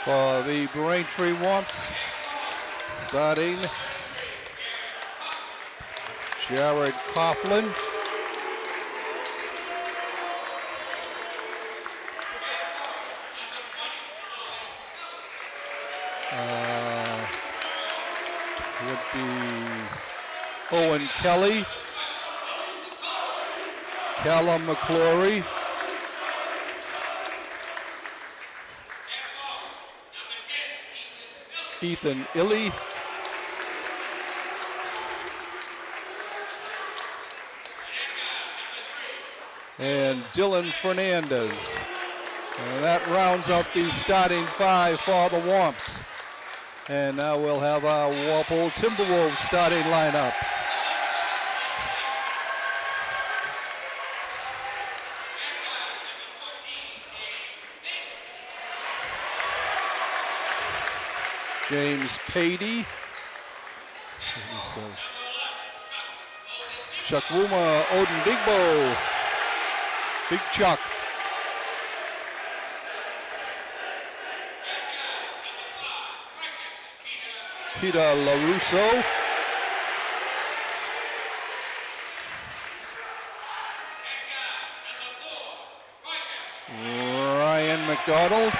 for the Braintree Womps. Starting Jared Coughlin. Would be Owen Kelly, Callum McClory, Ethan Illy, and Dylan Fernandez. And that rounds up the starting five for the Womps. And now we'll have our Walpole Timberwolves starting lineup. James Pady. Chukwuma Odendigbo. Big Chuck. Peter LaRusso. Ryan McDonald.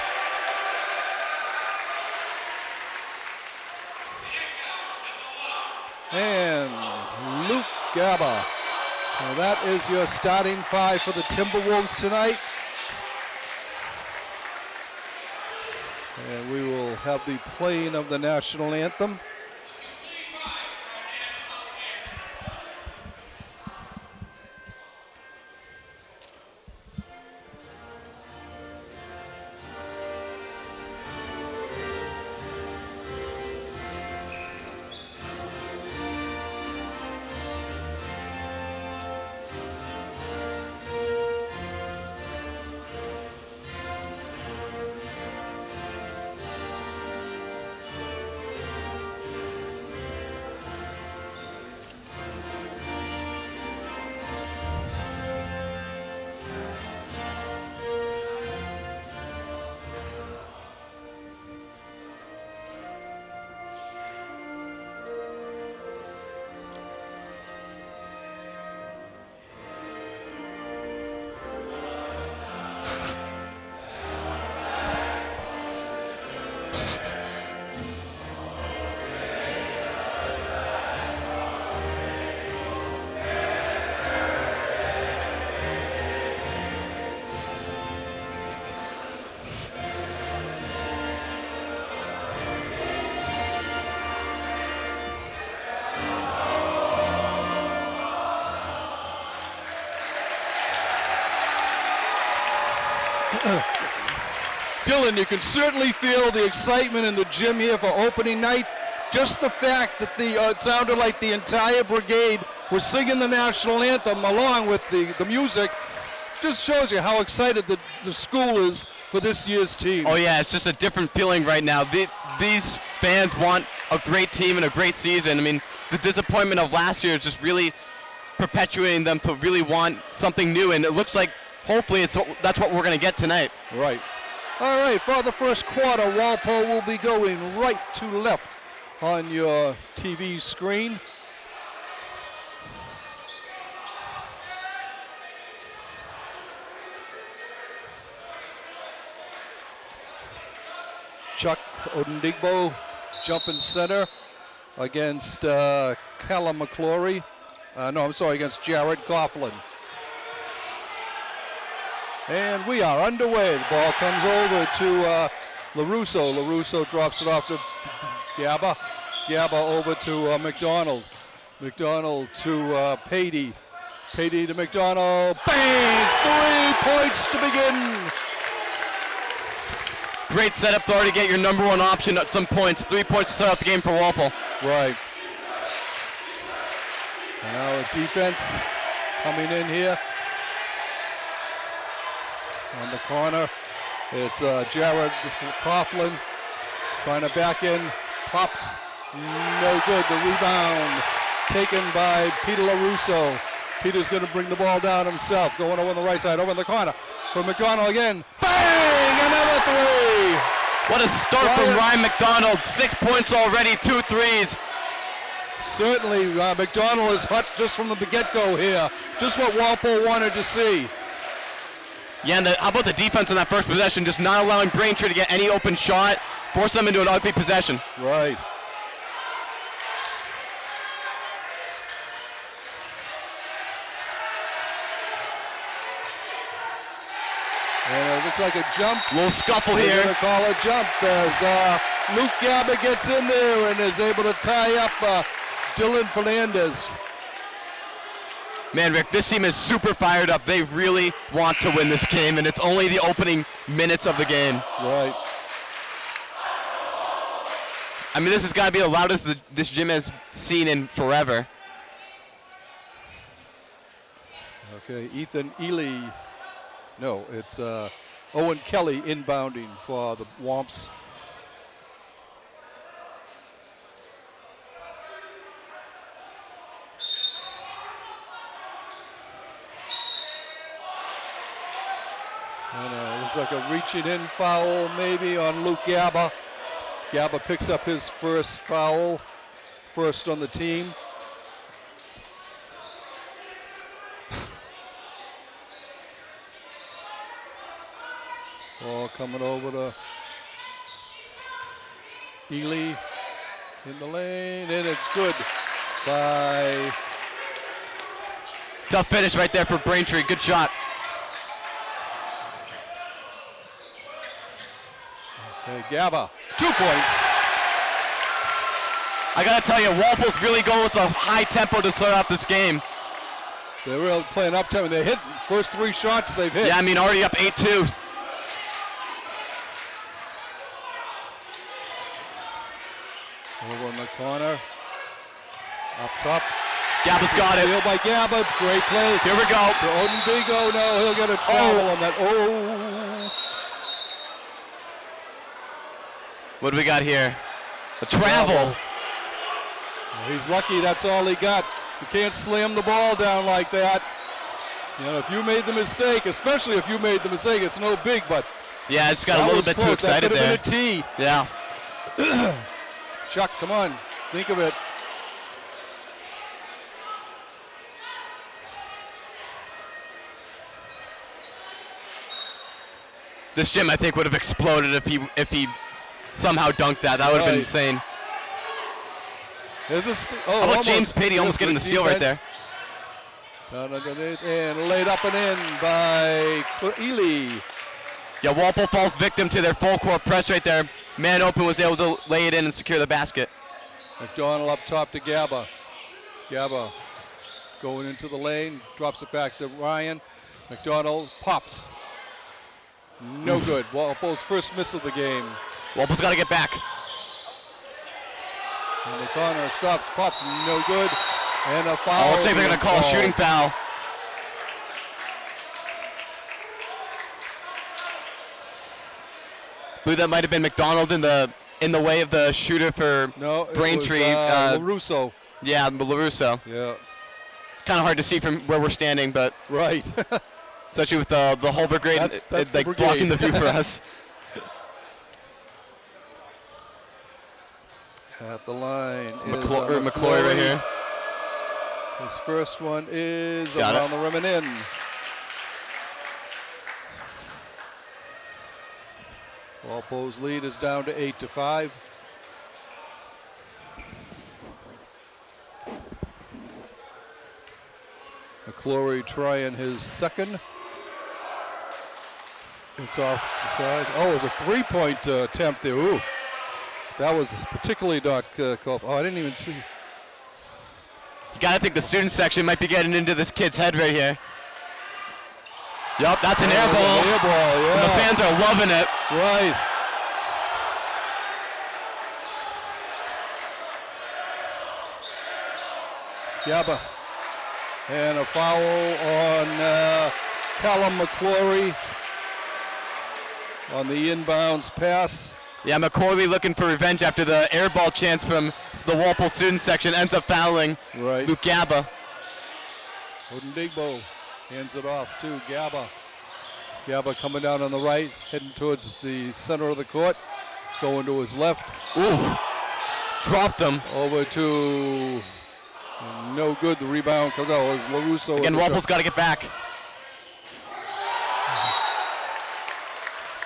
And Luke Gaba. Now that is your starting five for the Timberwolves tonight. And we will have the playing of the national anthem. Dylan, you can certainly feel the excitement in the gym here for opening night. Just the fact that it sounded like the entire brigade was singing the national anthem along with the music just shows you how excited the school is for this year's team. Oh yeah, it's just a different feeling right now. These fans want a great team and a great season. I mean, the disappointment of last year is just really perpetuating them to really want something new, and it looks like hopefully that's what we're going to get tonight. Right. All right, for the first quarter, Walpole will be going right to left on your TV screen. Chuck Odendigbo jumping center against Callum McClory. Against Jared Coughlin. And we are underway. The ball comes over to LaRusso. LaRusso drops it off to Gaba. Gaba over to McDonald. McDonald to Pady. Pady to McDonald. Bang! 3 points to begin. Great setup to already get your number one option at some points. 3 points to start out the game for Walpole. Right. And now the defense coming in here. On the corner, it's Jared Coughlin trying to back in. Pops, no good. The rebound taken by Peter LaRusso. Peter's going to bring the ball down himself. Going over on the right side, over in the corner. For McDonald again. Bang! Another three! What a start from Ryan McDonald. 6 points already, 2 threes. Certainly, McDonald is hot just from the get-go here. Just what Walpole wanted to see. Yeah, and how about the defense on that first possession? Just not allowing Braintree to get any open shot. Force them into an ugly possession. Right. And it looks like a jump. Little scuffle They're here. going to call a jump as Luke Gabba gets in there and is able to tie up Dylan Fernandez. Man, Rick, this team is super fired up. They really want to win this game, and it's only the opening minutes of the game. Right. I mean, this has got to be the loudest this gym has seen in forever. Okay, Ethan Ely. No, it's Owen Kelly inbounding for the Womps. And looks like a reaching in foul maybe on Luke Gabba. Gabba picks up his first foul, first on the team. Ball coming over to Ely in the lane, and it's good by... Tough finish right there for Braintree. Good shot. Okay, Gabba, 2 points. I got to tell you, Walpole's really going with a high tempo to start off this game. They're really playing up tempo. They hit first 3 shots they've hit. Yeah, I mean, already up 8-2. Over in the corner. Up top. Gabba's got it. Steal by Gabba. Great play. Here we go. To Odenbigo. No, he'll get a travel on that. Oh. What do we got here? A travel. Well, he's lucky that's all he got. You can't slam the ball down like that. You know, if you made the mistake, especially if you made the mistake, it's no big, but Yeah, I just got a little bit too excited there. That could have been a T. Yeah. Chuck, come on. Think of it. This gym, I think, would have exploded if he somehow dunked that. That would have been Right. insane. There's a How about James Patey almost getting the steal right there? And laid up and in by Ely. Yeah, Walpole falls victim to their full court press right there. Man open, was able to lay it in and secure the basket. McDonald up top to Gabba. Gabba going into the lane, drops it back to Ryan. McDonald pops. No good. Walpole's first miss of the game. Walpole's got to get back. And the corner stops, pops, no good. And a foul. Oh, looks like they're going to call a shooting foul. I believe that might have been McDonald in the way of the shooter for Braintree. LaRusso. Yeah, LaRusso. Yeah. Kind of hard to see from where we're standing, but Right. especially with the whole brigade, That's it's the like brigade. blocking the view for us. At the line It's is McClory right here. His first one is Got around the rim and in. Walpole's lead is down to 8-5. McClory trying his second. It's off the side. Oh, it was a three-point attempt there. Ooh. That was particularly dark call. Oh, I didn't even see. You gotta think the student section might be getting into this kid's head right here. Yup, that's an air ball. Air ball, yeah. And the fans are loving it. Right. Gabba. And a foul on Callum McClory on the inbounds pass. Yeah, McCorley looking for revenge after the air ball chance from the Walpole student section ends up fouling Right. Luke Gabba. Odendigbo hands it off to Gabba. Gabba coming down on the right, heading towards the center of the court. going to his left. Ooh, dropped him. Over to no good. The rebound comes out as LaRusso. Again, Walpole's got to get back.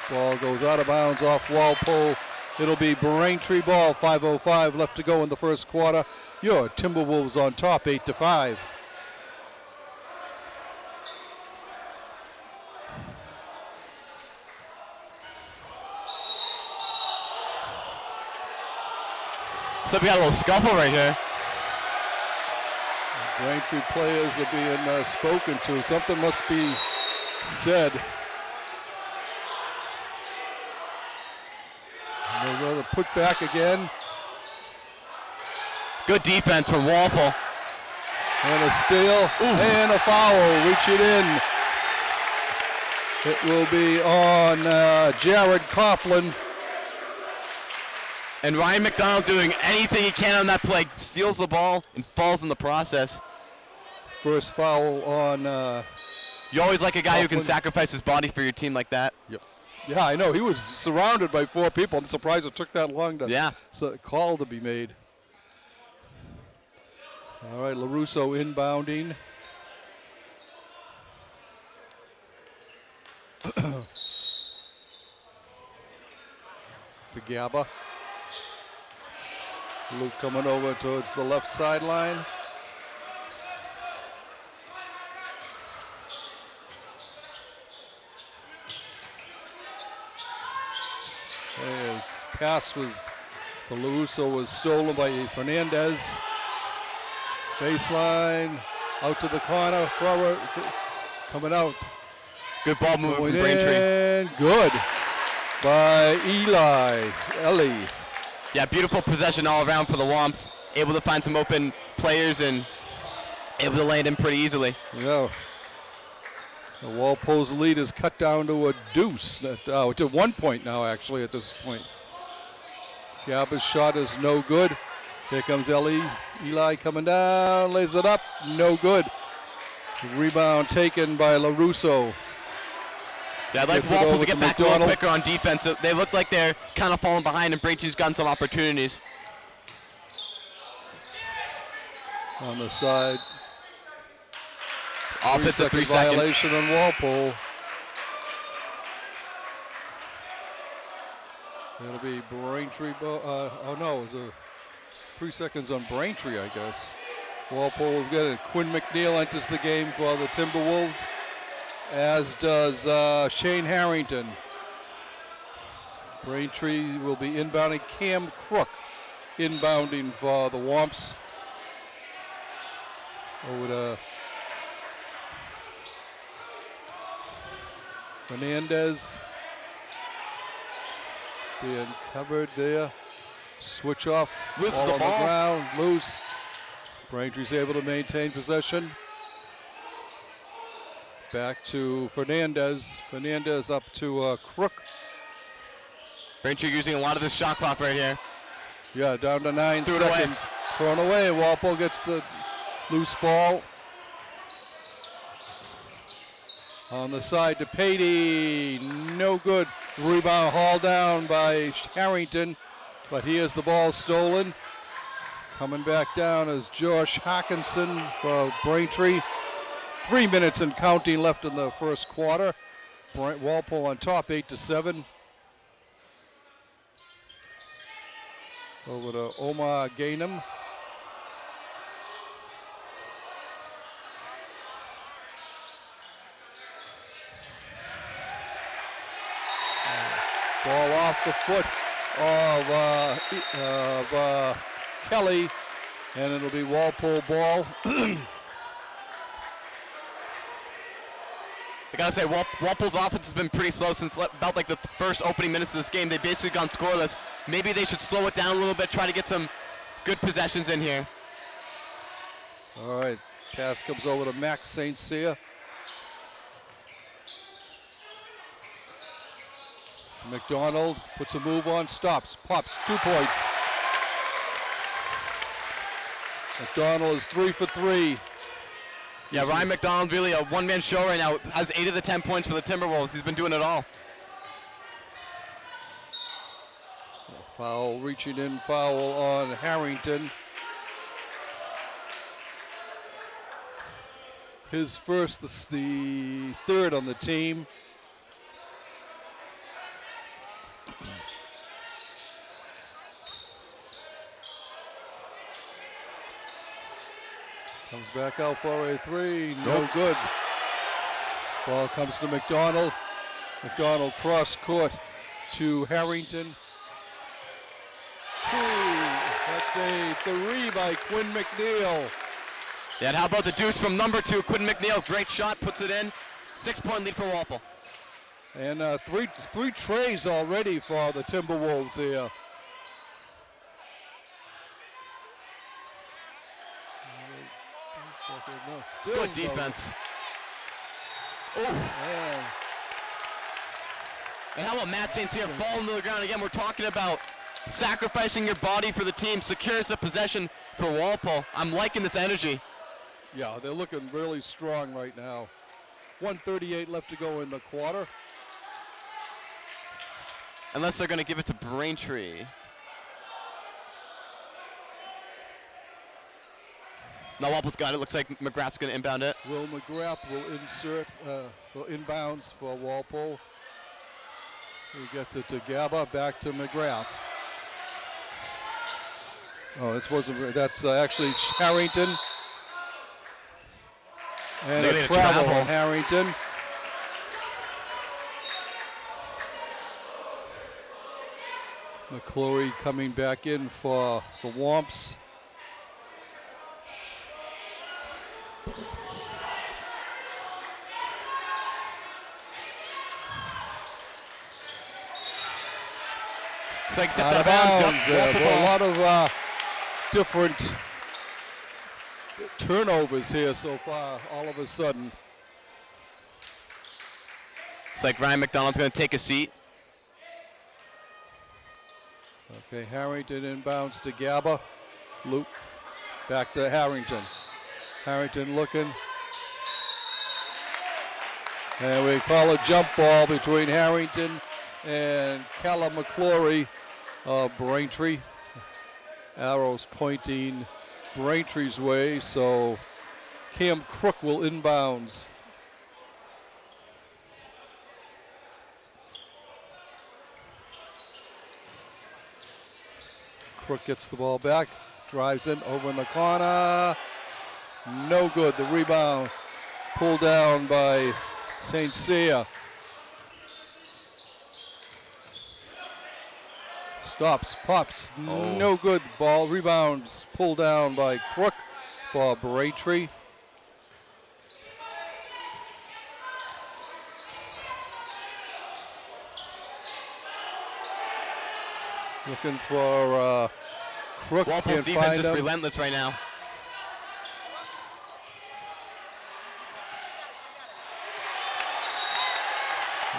Ball goes out of bounds off Walpole. It'll be Braintree ball. 5:05 left to go in the first quarter. Your Timberwolves on top, 8-5. So we got a little scuffle right here. Braintree players are being spoken to. Something must be said. They'll rather put back again. Good defense from Walpole. And a steal. Ooh. And a foul. Reach it in. It will be on Jared Coughlin. And Ryan McDonald doing anything he can on that play. Steals the ball and falls in the process. First foul on You always like a guy Coughlin. who can sacrifice his body for your team like that. Yep. Yeah, I know. He was surrounded by 4 people. I'm surprised it took that long to call to be made. All right, LaRusso inbounding. To Gabba. Luke coming over towards the left sideline. His pass was for LaRusso was stolen by Fernandez. Baseline, out to the corner, forward, coming out. Good ball move from Braintree. And good by Ellie. Yeah, beautiful possession all around for the Womps. Able to find some open players and able to lay it in pretty easily. Yeah. The Walpole's lead is cut down to a deuce. To 1 point now, actually, at this point. Gabba's shot is no good. Here comes Eli coming down, lays it up, no good. Rebound taken by LaRusso. Yeah, I'd like Walpole to get back a little quicker on defense. They look like they're kind of falling behind, and Braintree's gotten some opportunities. On the side. Offensive 3-second violation on Walpole. It'll be Braintree. Oh no, it was 3 seconds on Braintree, I guess. Walpole will get it. Quinn McNeil enters the game for the Timberwolves, as does Shane Harrington. Braintree will be inbounding. Cam Crook inbounding for the Womps. Over to Fernandez. Being covered there. Switch off. Loses the on ball. The ground. Loose. Braintree's able to maintain possession. Back to Fernandez. Fernandez up to Crook. Braintree using a lot of this shot clock right here. Yeah, down to 9 Threw it seconds. Thrown away. Walpole gets the loose ball. On the side to Patey. No good. Rebound hauled down by Harrington. But here's the ball stolen. Coming back down is Josh Hawkinson for Braintree. 3 minutes and counting left in the first quarter. Walpole on top, 8-7. Over to Omar Gainham. Ball off the foot of Kelly, and it'll be Walpole ball. I gotta say, Walpole's offense has been pretty slow since about like the first opening minutes of this game. They've basically gone scoreless. Maybe they should slow it down a little bit, try to get some good possessions in here. All right, pass comes over to Max St. Cyr. McDonald puts a move on, stops, pops, 2 points. McDonald is 3 for 3. Yeah, Ryan McDonald really a one-man show right now. Has 8 of the 10 points for the Timberwolves. He's been doing it all. Foul, reaching in, foul on Harrington. His first, the third on the team. Comes back out for a three, no good. Ball comes to McDonald. McDonald cross court to Harrington. That's a three by Quinn McNeil. Yeah, and how about the deuce from number 2, Quinn McNeil? Great shot, puts it in. 6-point lead for Walpole. And three trays already for the Timberwolves here. Good defense. Oh. And how about Matt St. Cyr falling to the ground again? We're talking about sacrificing your body for the team. Secures the possession for Walpole. I'm liking this energy. Yeah, they're looking really strong right now. 1:38 left to go in the quarter. Unless they're going to give it to Braintree. Now Walpole's got it. Looks like McGrath's going to inbound it. Will McGrath will inbounds for Walpole. He gets it to Gaba, back to McGrath. Oh, that's actually Harrington. And a travel on Harrington. McClory coming back in for the Womps. Out of bounds. A lot of different turnovers here so far, all of a sudden. It's like Ryan McDonald's going to take a seat. Okay, Harrington inbounds to Gaba. Luke back to Harrington. Harrington looking. And we call a jump ball between Harrington and Callum McClory of Braintree. Arrows pointing Braintree's way, so Cam Crook will inbounds. Crook gets the ball back, drives in over in the corner. No good. The rebound pulled down by St. Cyr. Stops, pops, no good. Ball rebounds pulled down by Crook for Braintree. Looking for Crook. Walpole's defense is relentless right now.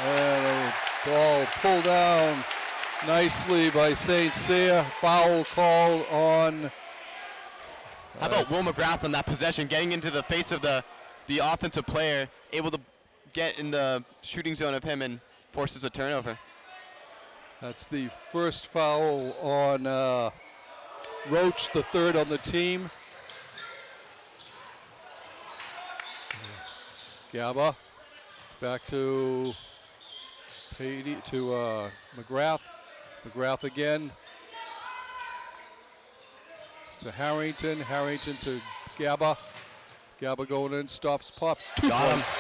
And a ball pulled down nicely by St. Cyr. Foul called on. How about Will McGrath on that possession, getting into the face of the offensive player, able to get in the shooting zone of him and forces a turnover. That's the first foul on Roach, the third on the team. Gaba back to McGrath. McGrath again to Harrington. Harrington to Gaba. Gaba going in, stops, pops. 2 points.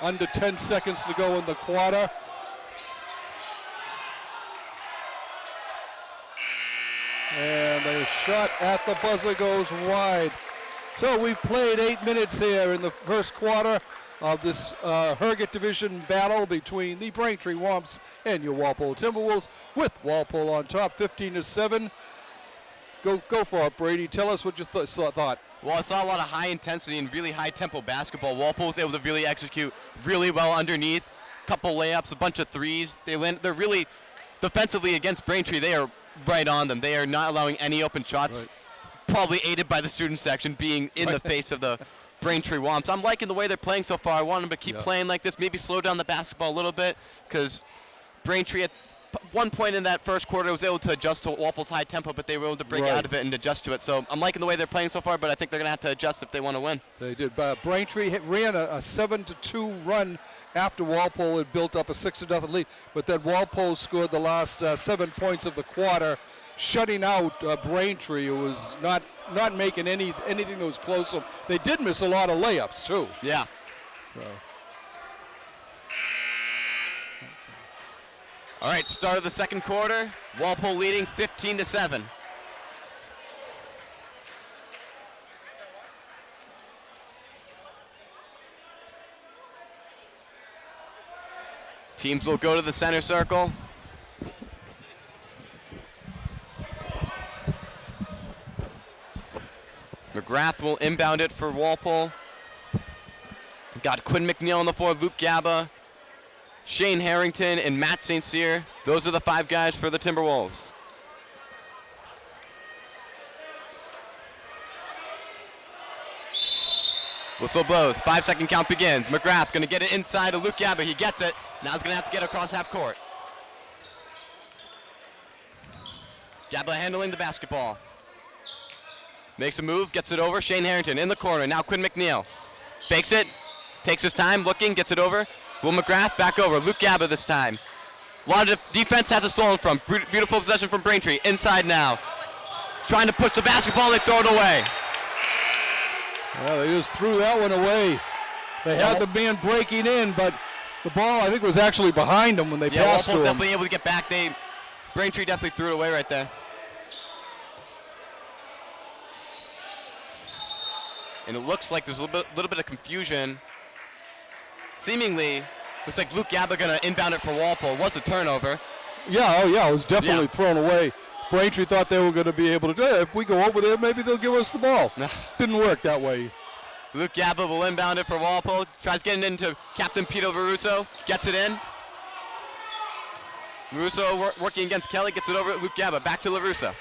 Under 10 seconds to go in the quarter. And a shot at the buzzer goes wide. So we've played 8 minutes here in the first quarter of this Herget Division battle between the Braintree Womps and your Walpole Timberwolves, with Walpole on top, 15-7. Go for it, Brady. Tell us what you thought. Well, I saw a lot of high intensity and really high tempo basketball. Walpole was able to really execute really well underneath. Couple layups, a bunch of threes. They're really defensively against Braintree. They are right on them. They are not allowing any open shots. Right. Probably aided by the student section being in the face of the Braintree Womps. I'm liking the way they're playing so far. I want them to keep playing like this, maybe slow down the basketball a little bit, because Braintree at one point in that first quarter was able to adjust to Walpole's high tempo, but they were able to break out of it and adjust to it. So I'm liking the way they're playing so far, but I think they're going to have to adjust if they want to win. They did. Braintree ran a 7-2 run after Walpole had built up a 6-0 lead, but then Walpole scored the last 7 points of the quarter, shutting out Braintree, who was not making anything that was close. So they did miss a lot of layups too. Yeah. So. All right, start of the second quarter. Walpole leading 15-7. Teams will go to the center circle. McGrath will inbound it for Walpole. Got Quinn McNeil on the floor, Luke Gaba, Shane Harrington, and Matt St. Cyr. Those are the 5 guys for the Timberwolves. Whistle blows, 5-second count begins. McGrath gonna get it inside to Luke Gaba, he gets it. Now he's gonna have to get across half court. Gaba handling the basketball. Makes a move, gets it over, Shane Harrington in the corner, now Quinn McNeil. Fakes it, takes his time, looking, gets it over. Will McGrath back over, Luke Gaba this time. A lot of defense has it stolen from. Beautiful possession from Braintree, inside now. Trying to push the basketball, they throw it away. Well, they just threw that one away. They had the man breaking in, but the ball, I think, was actually behind them when they passed to him. Walpole's definitely able to get back. Braintree definitely threw it away right there. And it looks like there's a little bit of confusion. Seemingly, looks like Luke Gaba gonna inbound it for Walpole. It was a turnover. Yeah, it was definitely thrown away. Braintree thought they were going to be able to do it. If we go over there, maybe they'll give us the ball. Didn't work that way. Luke Gaba will inbound it for Walpole. Tries getting into Captain Peter LaRusso. Gets it in. LaRusso working against Kelly. Gets it over at Luke Gaba. Back to LaRusso.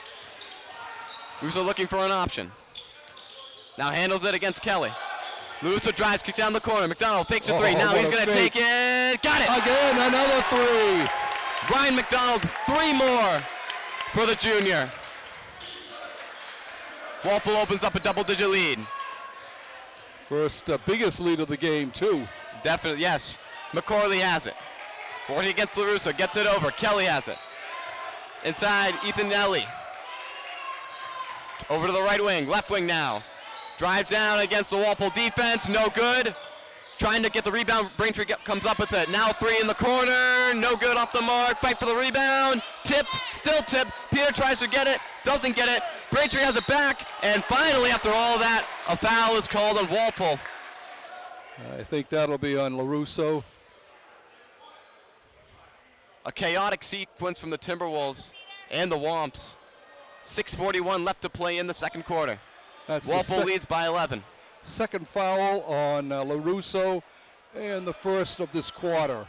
LaRusso looking for an option. Now handles it against Kelly. LaRusso drives, kicks down the corner. McDonald fakes a 3. Now he's going to take it. Got it. Again, another 3. Ryan McDonald, 3 more for the junior. Walpole opens up a double-digit lead. First biggest lead of the game, too. Definitely, yes. McCorley has it. Working against LaRusso, gets it over. Kelly has it. Inside, Ethan Nelly. Over to the right wing, left wing now. Drives down against the Walpole defense, no good. Trying to get the rebound, Braintree comes up with it. Now 3 in the corner, no good off the mark. Fight for the rebound, tipped, still tipped. Peter tries to get it, doesn't get it. Braintree has it back, and finally, after all that, a foul is called on Walpole. I think that'll be on LaRusso. A chaotic sequence from the Timberwolves and the Womps. 6:41 left to play in the second quarter. Walpole leads by 11. Second foul on LaRusso, and the first of this quarter.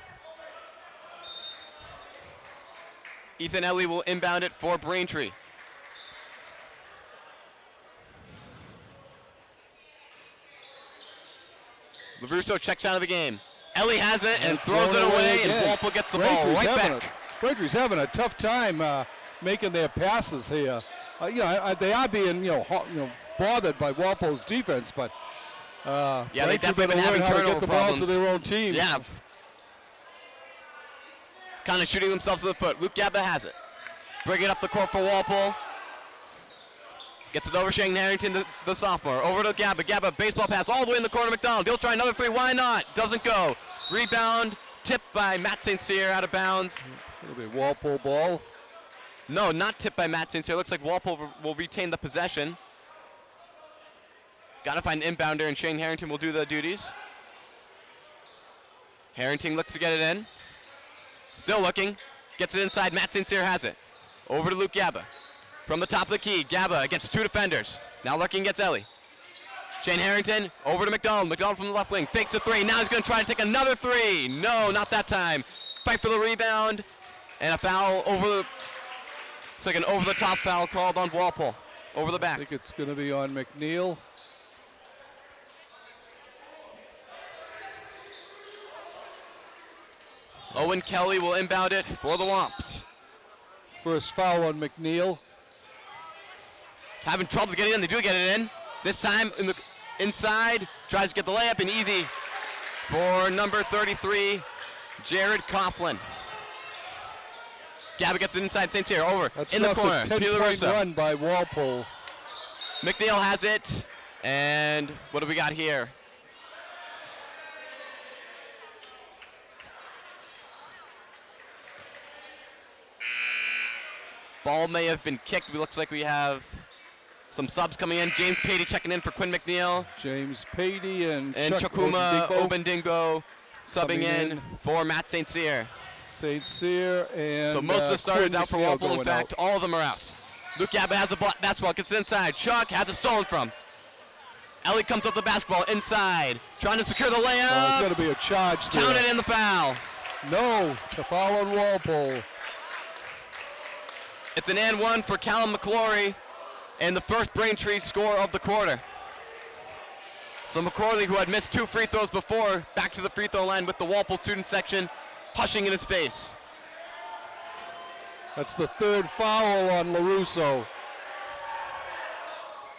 Ethan Ellie will inbound it for Braintree. LaRusso checks out of the game. Ellie has it and throws it away, and Walpole gets the ball right back. Braintree's having a tough time making their passes here. They are being bothered by Walpole's defense, but they definitely been having turnover problems. To their own team. Yeah. Kind of shooting themselves in the foot. Luke Gaba has it. Bringing it up the court for Walpole. Gets it over Shane Harrington, the sophomore. Over to Gaba. Gaba, baseball pass all the way in the corner. McDonald. He'll try another 3. Why not? Doesn't go. Rebound. Tipped by Matt St. Cyr out of bounds. It'll be Walpole ball. No, not tipped by Matt St. Cyr. Looks like Walpole will retain the possession. Got to find an inbounder, and Shane Harrington will do the duties. Harrington looks to get it in. Still looking. Gets it inside. Matt St. Cyr has it. Over to Luke Gaba. From the top of the key, Gaba against 2 defenders. Now looking against Ellie. Shane Harrington over to McDonald. McDonald from the left wing. Fakes a 3. Now he's going to try to take another 3. No, not that time. Fight for the rebound. And a foul it's like an over-the-top foul called on Walpole. Over the back. I think it's going to be on McNeil. Owen Kelly will inbound it for the Womps. First foul on McNeil. Having trouble getting in, they do get it in. This time in the inside, tries to get the layup, and easy for number 33, Jared Coughlin. Gabba gets it inside St. Cyr, over That's in the corner. a 10-point run by Walpole. McNeil has it, and what do we got here? Ball may have been kicked. It looks like we have some subs coming in. James Patey checking in for Quinn McNeil. James Patey and Chakuma Obendingo subbing in for Matt St. Cyr. St. Cyr and so most of the starters Quinn out for McNeil Walpole. In fact, all of them are out. Luke Gabba has a basketball, gets inside. Chuck has it stolen from. Ellie comes up the basketball inside, trying to secure the layup. It's going to be a charge there. Counted in the foul. No, the foul on Walpole. It's an and one for Callum McClory, and the first Braintree score of the quarter. So McCrory, who had missed 2 free throws before, back to the free throw line with the Walpole student section hushing in his face. That's the 3rd foul on LaRusso.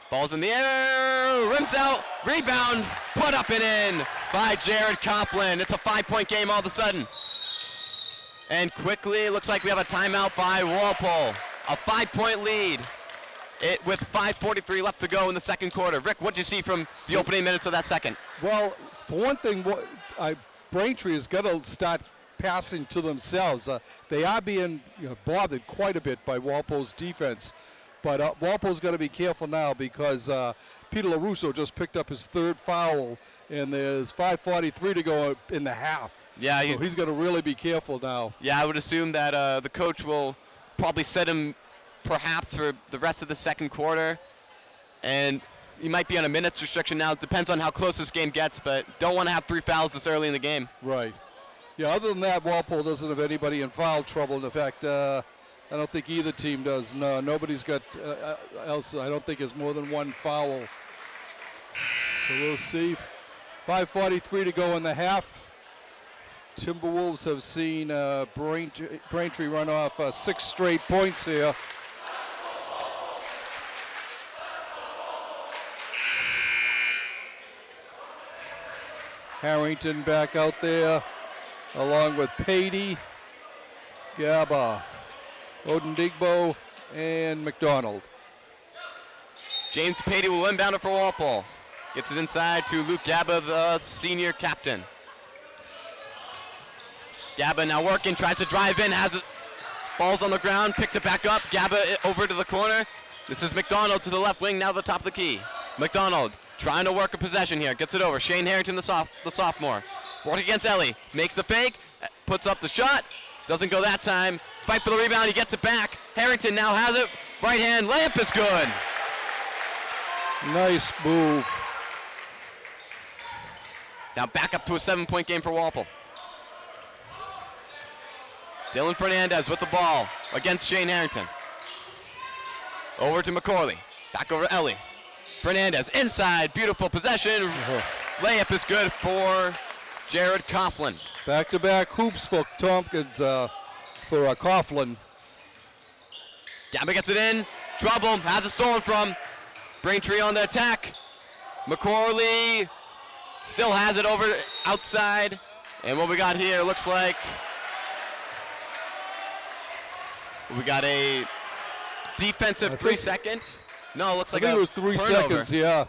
Ball's in the air, rims out, rebound, put up and in by Jared Coughlin. It's a 5-point game all of a sudden. And quickly, it looks like we have a timeout by Walpole. A 5-point lead with 5:43 left to go in the second quarter. Rick, what did you see from the opening minutes of that second? Well, for one thing, Braintree has got to start passing to themselves. They are being bothered quite a bit by Walpole's defense. But Walpole's got to be careful now because Peter LaRusso just picked up his 3rd foul, and there's 5:43 to go in the half. Yeah, so he's got to really be careful now. Yeah, I would assume that the coach will probably set him perhaps for the rest of the second quarter. And he might be on a minutes restriction now. It depends on how close this game gets, but don't want to have 3 fouls this early in the game. Right. Yeah, other than that, Walpole doesn't have anybody in foul trouble. In fact, I don't think either team does. No, nobody's got else. I don't think has more than 1 foul. So we'll see. 5:43 to go in the half. Timberwolves have seen Braintree run off 6 straight points here. Harrington back out there, along with Patey, Gabba, Odendigbo, and McDonald. James Patey will inbound it for Walpole. Gets it inside to Luke Gabba, the senior captain. Gabba now working, tries to drive in, has it. Ball's on the ground, picks it back up. Gabba over to the corner. This is McDonald to the left wing, now the top of the key. McDonald trying to work a possession here, gets it over. Shane Harrington, the sophomore. Working against Ellie, makes the fake, puts up the shot. Doesn't go that time. Fight for the rebound, he gets it back. Harrington now has it. Right hand layup is good. Nice move. Now back up to a 7-point game for Walpole. Dylan Fernandez with the ball against Shane Harrington. Over to McCorley. Back over to Ellie. Fernandez inside, beautiful possession. Layup is good for Jared Coughlin. Back-to-back hoops for Tompkins, for Coughlin. Gabba gets it in. Trouble, has it stolen from. Braintree on the attack. McCorley still has it over outside. And what we got here looks like we got a defensive 3 seconds. No, it looks like I think it was 3 seconds, yeah.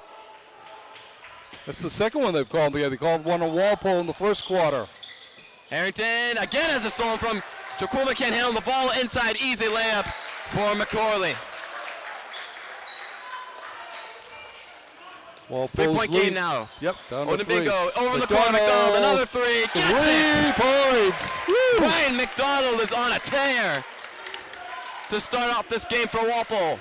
That's the second one they've called. They called one on Walpole in the first quarter. Harrington again has it stolen from. Jakuma can't handle the ball inside. Easy layup for McCorley. Walpole's 3-point game now. Yep, down to 3. Odendigbo over the corner. McDonald, another 3. Gets 3 points. Woo! Ryan McDonald is on a tear to start off this game for Walpole.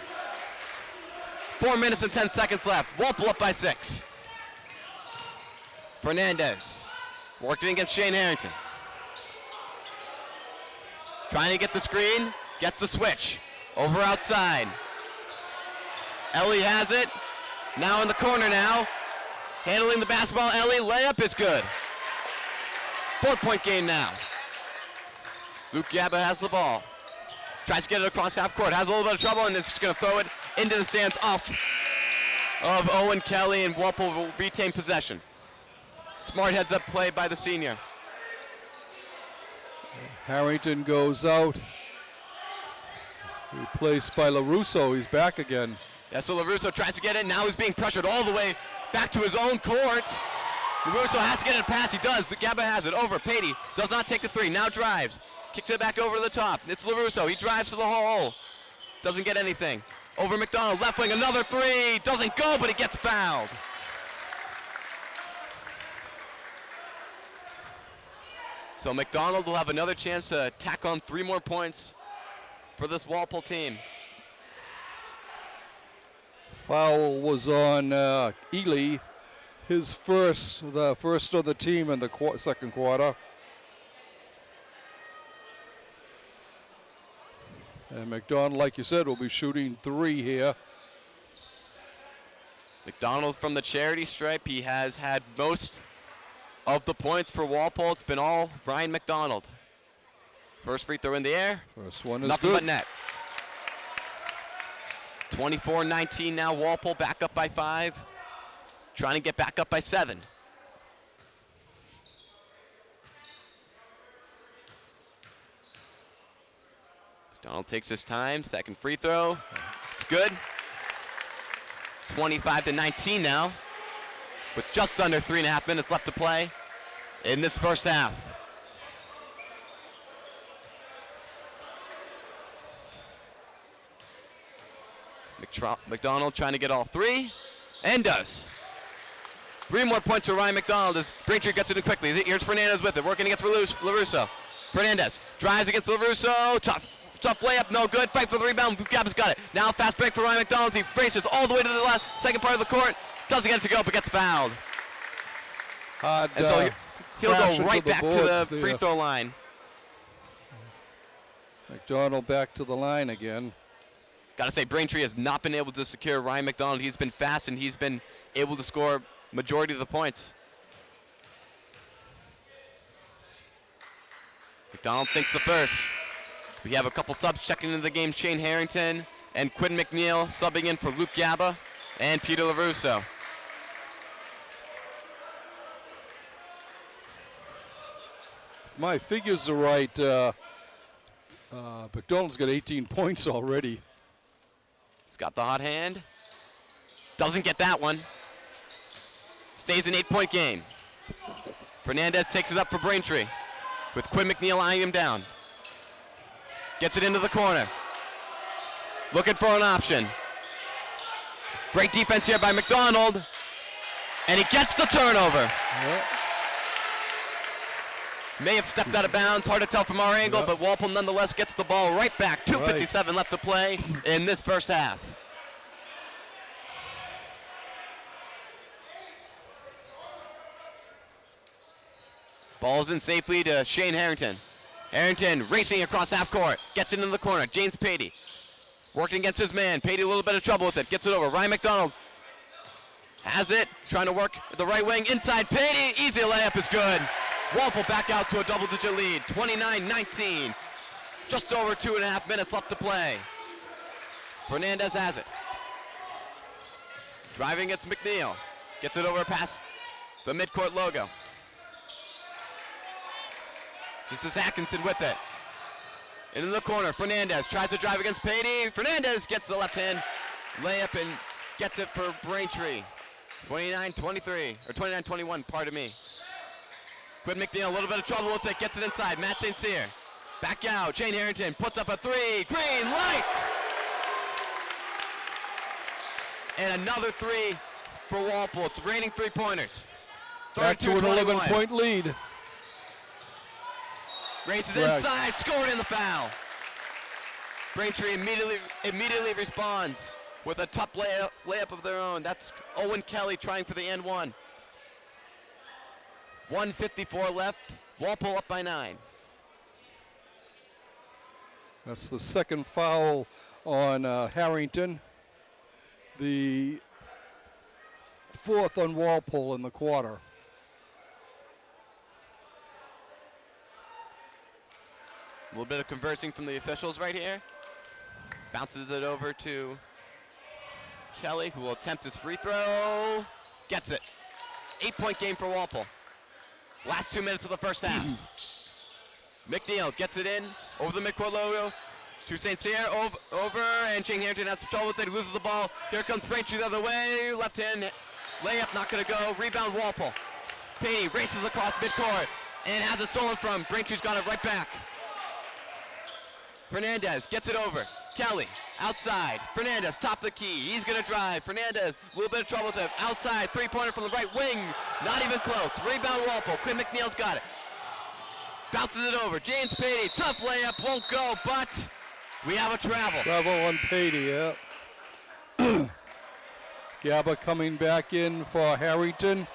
4 minutes and 10 seconds left. Walpole up by 6. Fernandez working against Shane Harrington. Trying to get the screen, gets the switch. Over outside. Ellie has it. Now in the corner now. Handling the basketball, Ellie, layup is good. 4-point game now. Luke Gaba has the ball. Tries to get it across half court. Has a little bit of trouble and is just going to throw it into the stands off of Owen Kelly, and Walpole will retain possession. Smart heads up play by the senior. Harrington goes out. Replaced by LaRusso. He's back again. Yeah, so LaRusso tries to get it. Now he's being pressured all the way back to his own court. LaRusso has to get it a pass. He does. Gaba has it. Over. Patey does not take the three. Now drives. Kicks it back over to the top. It's LaRusso. He drives to the hole. Doesn't get anything. Over McDonald. Left wing. Another three. Doesn't go, but he gets fouled. So McDonald will have another chance to tack on 3 more points for this Walpole team. Foul was on Ely, the first of the team in the second quarter. And McDonald, like you said, will be shooting 3 here. McDonald from the charity stripe. He has had most of the points for Walpole. It's been all Ryan McDonald. First free throw in the air. First one is nothing good. but net. 24-19 now. Walpole back up by 5. Trying to get back up by 7. McDonald takes his time. Second free throw. It's good. 25-19 now, with just under 3.5 minutes left to play in this first half. McDonald trying to get all 3, and does. 3 more points for Ryan McDonald as Braintree gets it in quickly. Here's Fernandez with it, working against LaRusso. Fernandez drives against LaRusso. Tough layup, no good. Fight for the rebound. Gaba's got it. Now fast break for Ryan McDonald. He races all the way to the left, second part of the court. Doesn't get it to go, but gets fouled. And so he'll go right back to the free throw line. McDonald back to the line again. Got to say, Braintree has not been able to secure Ryan McDonald. He's been fast, and he's been able to score majority of the points. McDonald sinks the first. We have a couple subs checking into the game. Shane Harrington and Quinn McNeil subbing in for Luke Gaba and Peter LaRusso. If my figures are right, McDonald's got 18 points already. He's got the hot hand. Doesn't get that one. Stays an 8-point game. Fernandez takes it up for Braintree with Quinn McNeil eyeing him down. Gets it into the corner. Looking for an option. Great defense here by McDonald. And he gets the turnover. Yep. May have stepped out of bounds. Hard to tell from our angle, but Walpole nonetheless gets the ball right back. 2:57 left to play in this first half. Ball's in safely to Shane Harrington. Harrington racing across half court. Gets it into the corner. James Patey working against his man. Patey a little bit of trouble with it. Gets it over. Ryan McDonald has it. Trying to work the right wing. Inside Patey. Easy layup is good. Walpole back out to a double-digit lead. 29-19. Just over 2.5 minutes left to play. Fernandez has it. Driving against McNeil. Gets it over past the midcourt logo. This is Atkinson with it. In the corner, Fernandez tries to drive against Patey. Fernandez gets the left hand layup and gets it for Braintree. 29-23, or 29-21, pardon me. Quinn McNeil, a little bit of trouble with it, gets it inside. Matt St. Cyr, back out. Shane Harrington puts up a 3. Green light! And another 3 for Walpole. It's raining 3-pointers. Back to an 11-point lead. Races inside, scored in the foul. Braintree immediately responds with a tough layup of their own. That's Owen Kelly trying for the and one. 1:54 left. Walpole up by 9. That's the second foul on Harrington. The fourth on Walpole in the quarter. A little bit of conversing from the officials right here. Bounces it over to Kelly, who will attempt his free throw. Gets it. 8-point game for Walpole. Last 2 minutes of the first half. McNeil gets it in over the midcourt logo to St. Cyr, over, and Shane Harrington has trouble with it. He loses the ball. Here comes Braintree the other way. Left hand layup, not going to go. Rebound, Walpole. Patey races across midcourt and has it stolen from. Braintree's got it right back. Fernandez gets it over. Kelly, outside. Fernandez, top of the key. He's going to drive. Fernandez, a little bit of trouble with him. Outside, three-pointer from the right wing. Not even close. Rebound, Walpole. Quinn McNeil's got it. Bounces it over. James Patey, tough layup, won't go, but we have a travel. Travel on Patey, yeah. Gaba coming back in for Harrington.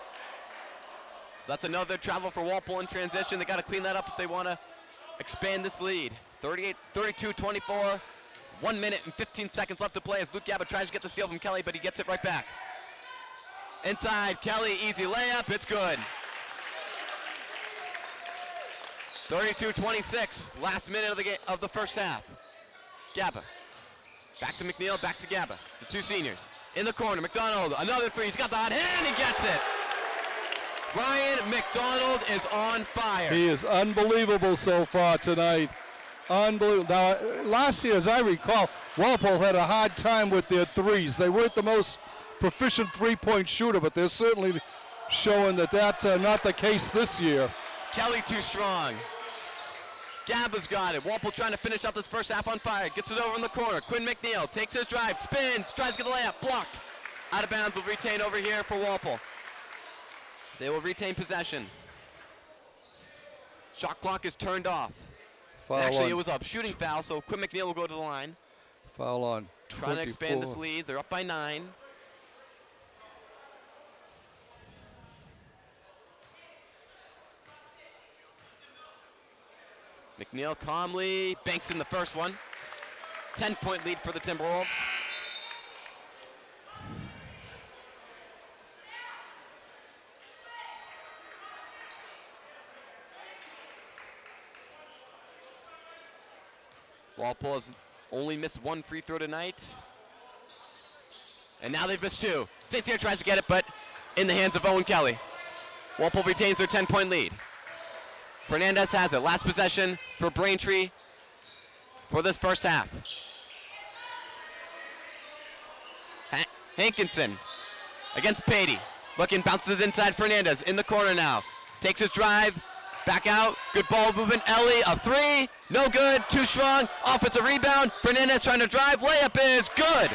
So that's another travel for Walpole in transition. They got to clean that up if they want to expand this lead. 32-24. 1 minute and 15 seconds left to play as Luke Gaba tries to get the steal from Kelly, but he gets it right back. Inside, Kelly, easy layup, it's good. 32-26, last minute of the game of the first half. Gaba, back to McNeil, back to Gaba. The two seniors in the corner. McDonald, another three. He's got the hot hand. He gets it. Ryan McDonald is on fire. He is unbelievable so far tonight. Unbelievable. Now, last year, as I recall, Walpole had a hard time with their threes. They weren't the most proficient three-point shooter, but they're certainly showing that that's not the case this year. Kelly too strong. Gaba's got it. Walpole trying to finish up this first half on fire. Gets it over in the corner. Quinn McNeil takes his drive, spins, tries to get the layup, blocked. Out of bounds, will retain over here for Walpole. They will retain possession. Shot clock is turned off. Foul Actually, on. it was a shooting foul, so Quinn McNeil will go to the line. Foul on 24. Trying to expand this lead. They're up by 9. McNeil calmly banks in the first one. 10-point lead for the Timberwolves. Walpole has only missed one free throw tonight. And now they've missed 2. St. Cyr tries to get it, but in the hands of Owen Kelly. Walpole retains their 10-point lead. Fernandez has it. Last possession for Braintree for this first half. Hankinson against Patey. Looking, bounces it inside. Fernandez in the corner now. Takes his drive. Back out. Good ball movement. Ellie, a 3. No good. Too strong. Offensive rebound. Fernandez trying to drive. Layup is good.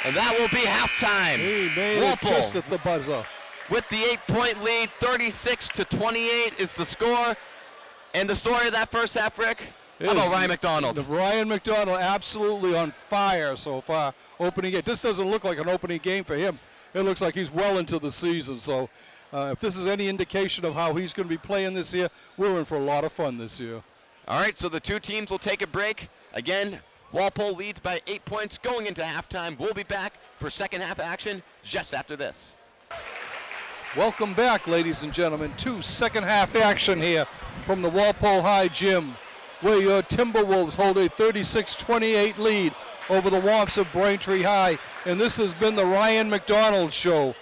And that will be halftime. He made Walpole, it just at the buzzer. with the 8-point lead, 36-28 is the score. And the story of that first half, Rick, how about Ryan McDonald? The Ryan McDonald absolutely on fire so far. Opening game. This doesn't look like an opening game for him. It looks like he's well into the season. So if this is any indication of how he's going to be playing this year, we're in for a lot of fun this year. All right, so the two teams will take a break. Again, Walpole leads by 8 points going into halftime. We'll be back for second half action just after this. Welcome back, ladies and gentlemen, to second half action here from the Walpole High Gym, where your Timberwolves hold a 36-28 lead over the Womps of Braintree High. And this has been the Ryan McDonald Show.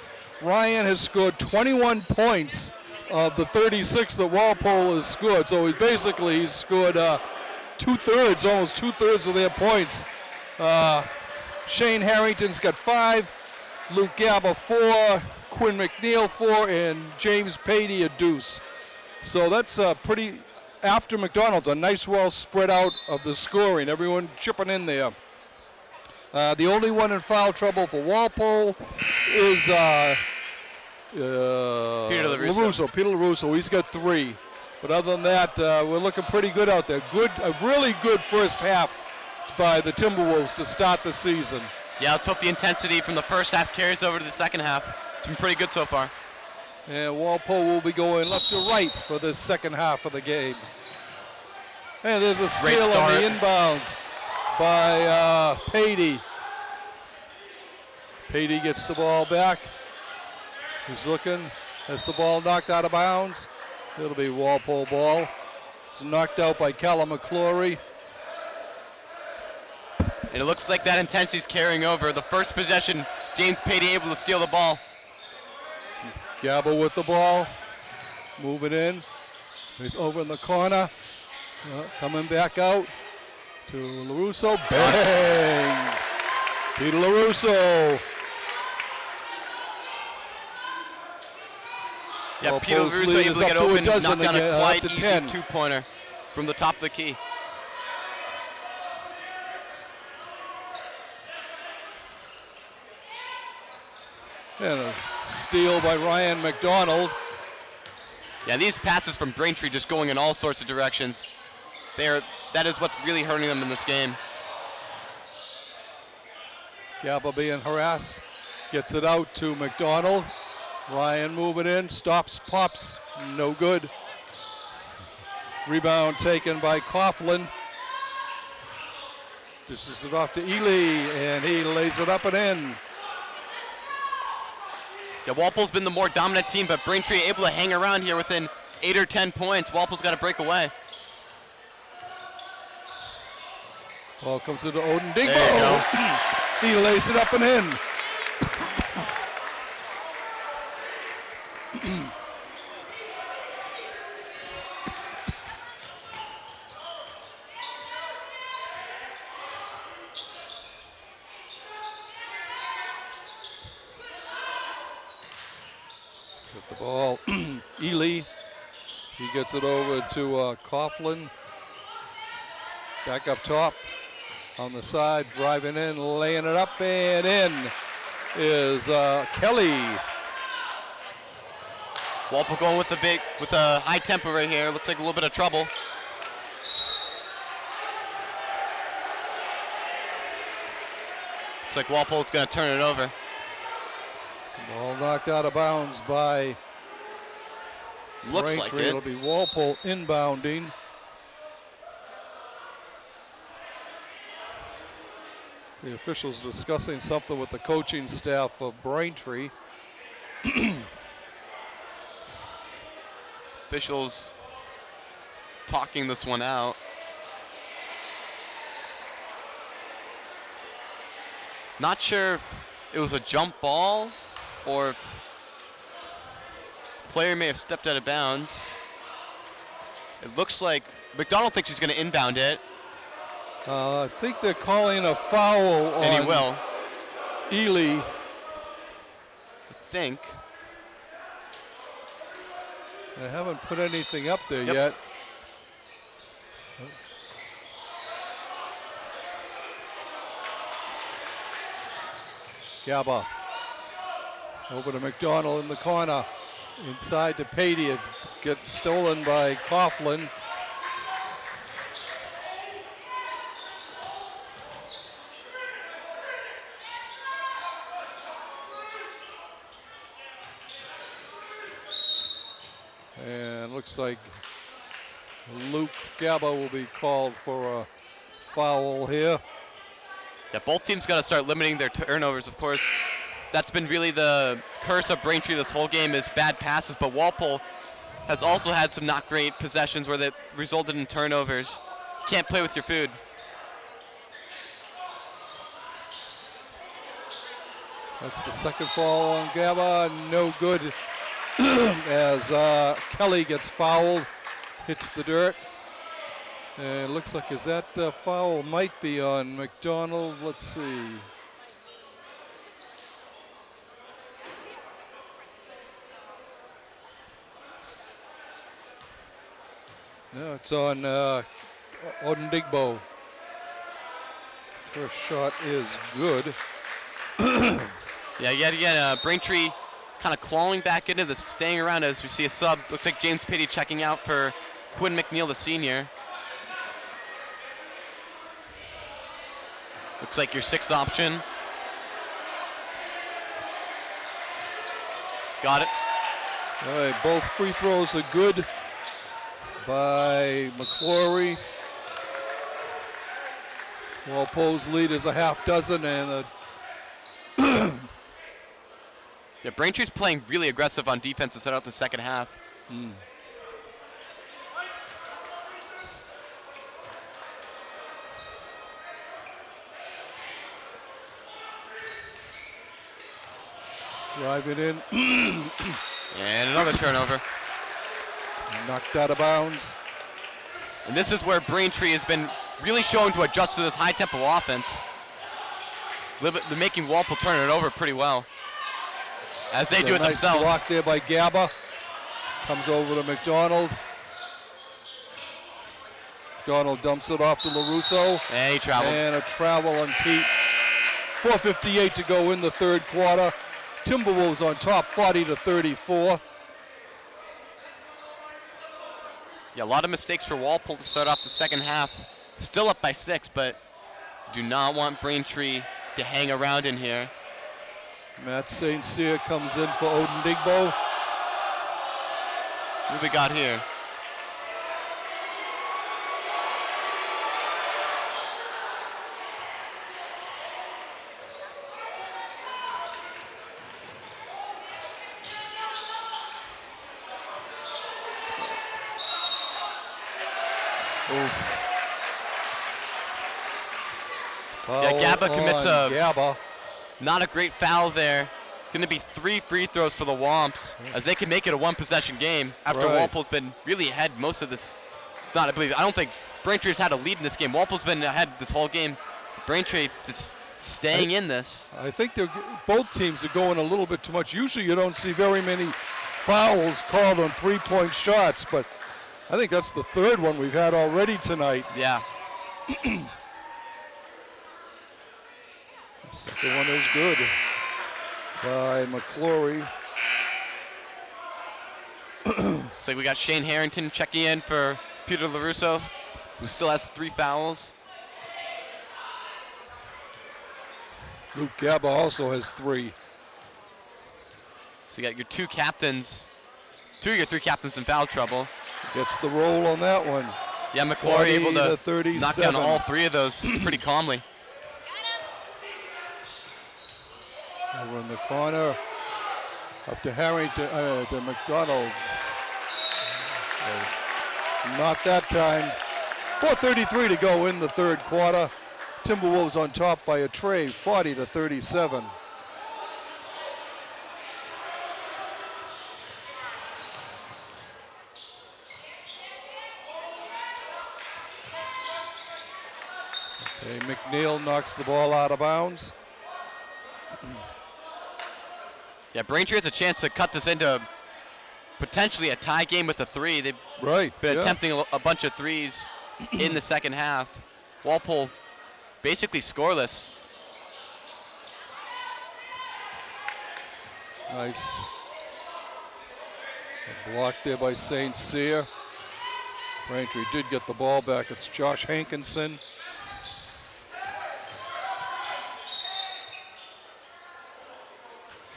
Ryan has scored 21 points of the 36 that Walpole has scored. So he's scored two-thirds, almost two-thirds of their points. Shane Harrington's got 5, Luke Gaba 4, Quinn McNeil 4, and James Patey a deuce. So that's pretty, after McDonald's, a nice well spread out of the scoring. Everyone chipping in there. The only one in foul trouble for Walpole is Peter LaRusso. Peter LaRusso. He's got 3. But other than that, we're looking pretty good out there. A really good first half by the Timberwolves to start the season. Yeah, let's hope the intensity from the first half carries over to the second half. It's been pretty good so far. And Walpole will be going left to right for this second half of the game. And there's a steal on the inbounds by Patey. Patey gets the ball back. He's looking, has the ball knocked out of bounds. It'll be Walpole ball. It's knocked out by Callum McClory. And it looks like that intensity's carrying over. The first possession, James Patey able to steal the ball. Gabba with the ball. Moving in. He's over in the corner. Coming back out to LaRusso. Bang! Peter LaRusso. Yeah, Peter LaRusso able to get open, knock down a quiet, easy 2-pointer from the top of the key. And a steal by Ryan McDonald. Yeah, these passes from Braintree just going in all sorts of directions. That is what's really hurting them in this game. Gabba being harassed. Gets it out to McDonald. Ryan moving in. Stops, pops. No good. Rebound taken by Coughlin. Dishes it off to Ely, and he lays it up and in. Yeah, Walpole's been the more dominant team, but Braintree able to hang around here within 8 or 10 points. Walpole's got to break away. Ball comes to Odin Digbo. There you go. He lays it up and in. Get the ball. Ely. He gets it over to Coughlin. Back up top. On the side, driving in, laying it up, and in is Kelly. Walpole going with a high tempo right here. Looks like a little bit of trouble. Looks like Walpole's going to turn it over. Ball knocked out of bounds by Looks Braintree. like it. It'll be Walpole inbounding. The officials discussing something with the coaching staff of Braintree. Officials talking this one out. Not sure if it was a jump ball or if the player may have stepped out of bounds. It looks like McDonald thinks he's going to inbound it. I think they're calling a foul on And he will. Ely. I think. They haven't put anything up there yet. Gabba over to McDonald in the corner. Inside to Patey. It gets stolen by Coughlin. And looks like Luke Gabba will be called for a foul here. Yeah, both teams got to start limiting their turnovers, of course. That's been really the curse of Braintree this whole game is bad passes, but Walpole has also had some not great possessions where that resulted in turnovers. You can't play with your food. That's the second foul on Gabba, no good as Kelly gets fouled, hits the dirt. And it looks like that foul might be on McDonald. Let's see. No, it's on Odin Digbo. First shot is good. Yeah, yet again, Braintree kind of clawing back into this, staying around as we see a sub. Looks like James Pitty checking out for Quinn McNeil, the senior. Looks like your sixth option. Got it. All right, both free throws are good by McClory. Walpole's lead is a half dozen, and yeah, Braintree's playing really aggressive on defense to set out the second half. Driving in. And another turnover. Knocked out of bounds. And this is where Braintree has been really showing to adjust to this high-tempo offense. They're making Walpole turn it over pretty well, as they do it nice themselves. Block there by Gaba. Comes over to McDonald. McDonald dumps it off to LaRusso. And he traveled. And a travel on Pete. 4:58 to go in the third quarter. Timberwolves on top, 40-34. Yeah, a lot of mistakes for Walpole to start off the second half. Still up by 6, but do not want Braintree to hang around in here. Matt St. Cyr comes in for Odin Digbo. What we got here? Oof. Yeah, Gaba commits not a great foul there. Going to be 3 free throws for the Womps, as they can make it a one-possession game after Walpole's been really ahead most of this. I don't think Braintree's had a lead in this game. Walpole's been ahead this whole game. Braintree just staying in this. I think both teams are going a little bit too much. Usually you don't see very many fouls called on three-point shots, but I think that's the third one we've had already tonight. Yeah. The second one is good by McClory. Looks like we got Shane Harrington checking in for Peter LaRusso, who still has 3 fouls. Luke Gaba also has 3. So you got your 2 of your 3 captains in foul trouble. Gets the roll on that one. Yeah, McClory able to knock down all 3 of those pretty calmly. Over in the corner, up to Harrington, to McDonald. Not that time. 4:33 to go in the third quarter. Timberwolves on top by a tray, 40-37. Okay, McNeil knocks the ball out of bounds. Yeah, Braintree has a chance to cut this into potentially a tie game with a 3. They've been attempting a bunch of 3s in the second half. Walpole basically scoreless. Nice. A block there by St. Cyr. Braintree did get the ball back. It's Josh Hankinson.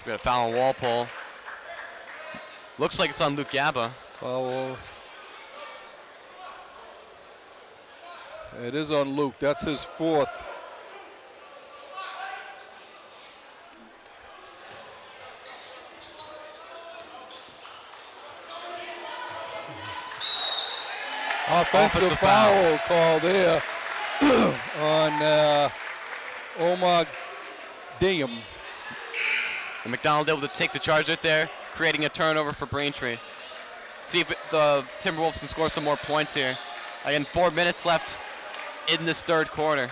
We got a foul on Walpole. Looks like it's on Luke Gaba. Foul. It is on Luke. That's his 4th. Offensive foul call there on Omar Diem. And McDonald able to take the charge right there, creating a turnover for Braintree. See if the Timberwolves can score some more points here. Again, 4 minutes left in this third quarter.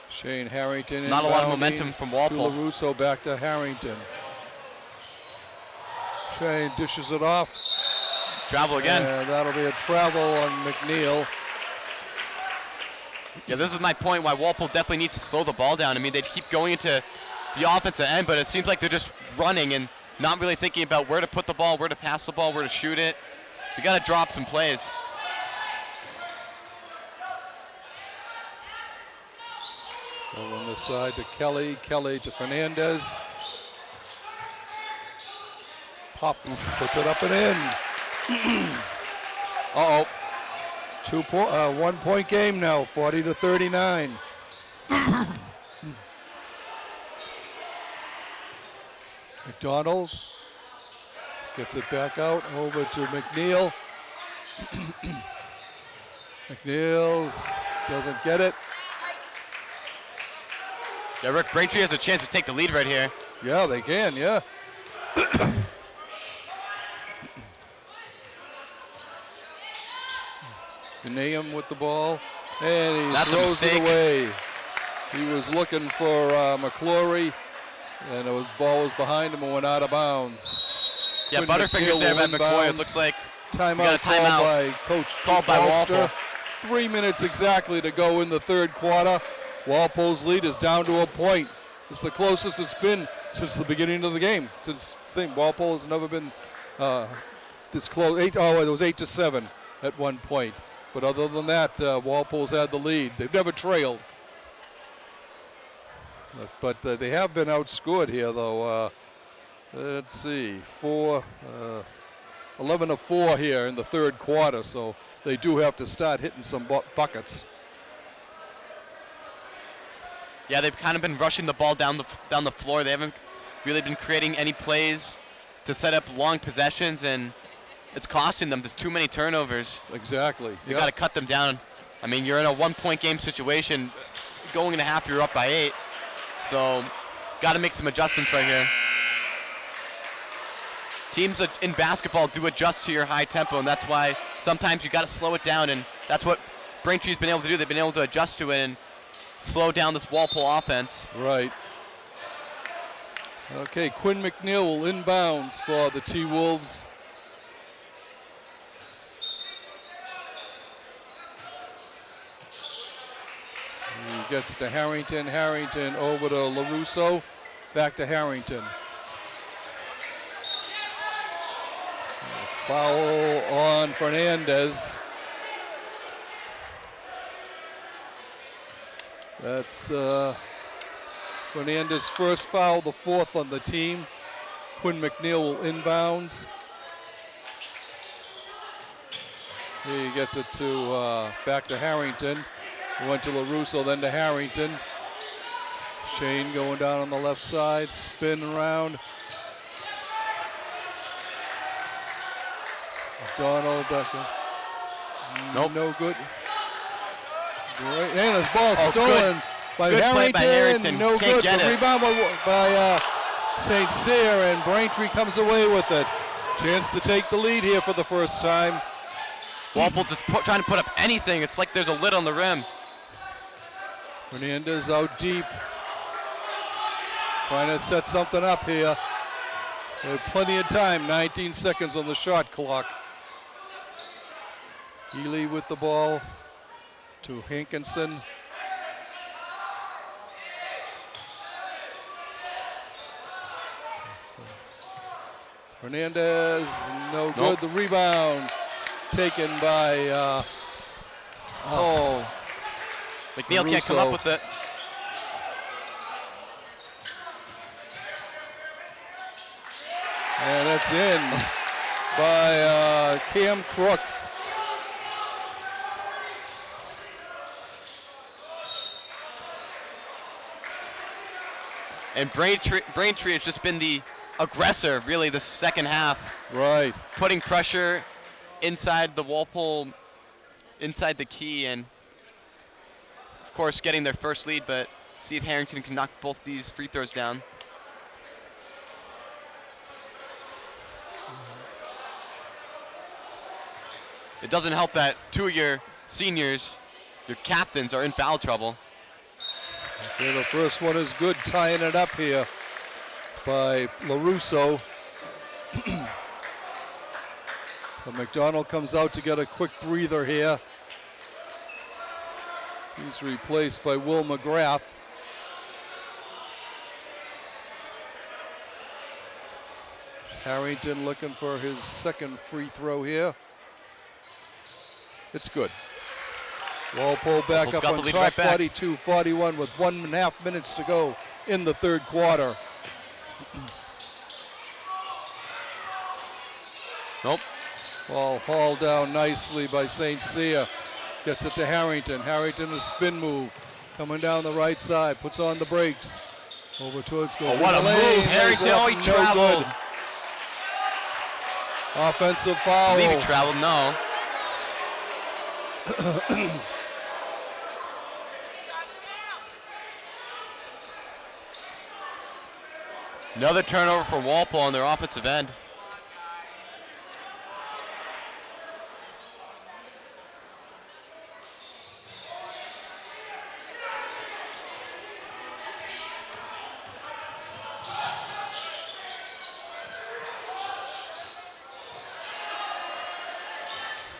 Shane Harrington. Not a lot of momentum from Walpole. LaRusso back to Harrington. Shane dishes it off. Travel again. And that'll be a travel on McNeil. Yeah, this is my point why Walpole definitely needs to slow the ball down. I mean, they keep going into the offensive end, but it seems like they're just running and not really thinking about where to put the ball, where to pass the ball, where to shoot it. You got to drop some plays. Over on this side to Kelly. Kelly to Fernandez. Pops, puts it up and in. Uh-oh. 1 point game now, 40-39. McDonald gets it back out over to McNeil. McNeil doesn't get it. Yeah, Rick, Braintree has a chance to take the lead right here. Yeah, they can, yeah. Nahum with the ball, and he That's a throws it mistake. away. He was looking for McClory, and the ball was behind him and went out of bounds. Yeah, Quinn Butterfingers McNeil there by will McCoy. It inbounds. looks like Timeout called by Coach called by Foster. Walpole. 3 minutes exactly to go in the third quarter. Walpole's lead is down to a point. It's the closest it's been since the beginning of the game. Walpole has never been this close. It was 8-7 at one point. But other than that, Walpole's had the lead. They've never trailed. But they have been outscored here, though. Let's see, 11-4 here in the third quarter, so they do have to start hitting some buckets. Yeah, they've kind of been rushing the ball down the floor. They haven't really been creating any plays to set up long possessions, and it's costing them. There's too many turnovers. Exactly. You got to cut them down. I mean, you're in a 1-point game situation. Going into half, you're up by 8. So, got to make some adjustments right here. Teams in basketball do adjust to your high tempo, and that's why sometimes you got to slow it down, and that's what Braintree's been able to do. They've been able to adjust to it and slow down this Walpole offense. Right. Okay, Quinn McNeil will inbounds for the T-Wolves. He gets to Harrington. Harrington over to LaRusso. Back to Harrington. Foul on Fernandez. That's Fernandez' first foul, the 4th on the team. Quinn McNeil will inbounds. He gets it to back to Harrington. Went to LaRusso, then to Harrington. Shane going down on the left side, spin around. Donald Becker. Nope. No good. Great. And his ball stolen by good Harrington. play by Harrington. No Can't good. get The it. rebound by St. Cyr, and Braintree comes away with it. Chance to take the lead here for the first time. Walpole just trying to put up anything. It's like there's a lid on the rim. Fernandez out deep. Trying to set something up here. They have plenty of time. 19 seconds on the shot clock. Ely with the ball to Hankinson. Fernandez, no good. Nope. The rebound taken by McNeil can't come up with it. And it's in by Cam Crook. And Braintree has just been the aggressor, really, the second half. Right. Putting pressure inside the Walpole, inside the key, and of course getting their first lead, but see if Harrington can knock both these free throws down. It doesn't help that 2 of your seniors, your captains, are in foul trouble. Okay, the first one is good, tying it up here by LaRusso. But McDonald comes out to get a quick breather here. He's replaced by Will McGrath. Harrington looking for his second free throw here. It's good. Walpole back Walpole's up got on the lead top, right back. 42-41 with 1.5 minutes to go in the third quarter. Nope. Ball hauled down nicely by St. Cyr. Gets it to Harrington. Harrington, a spin move. Coming down the right side, puts on the brakes. Over towards goal. Oh, what a move. Harrington, oh, he traveled. Offensive I foul. believe he traveled, no. Another turnover for Walpole on their offensive end.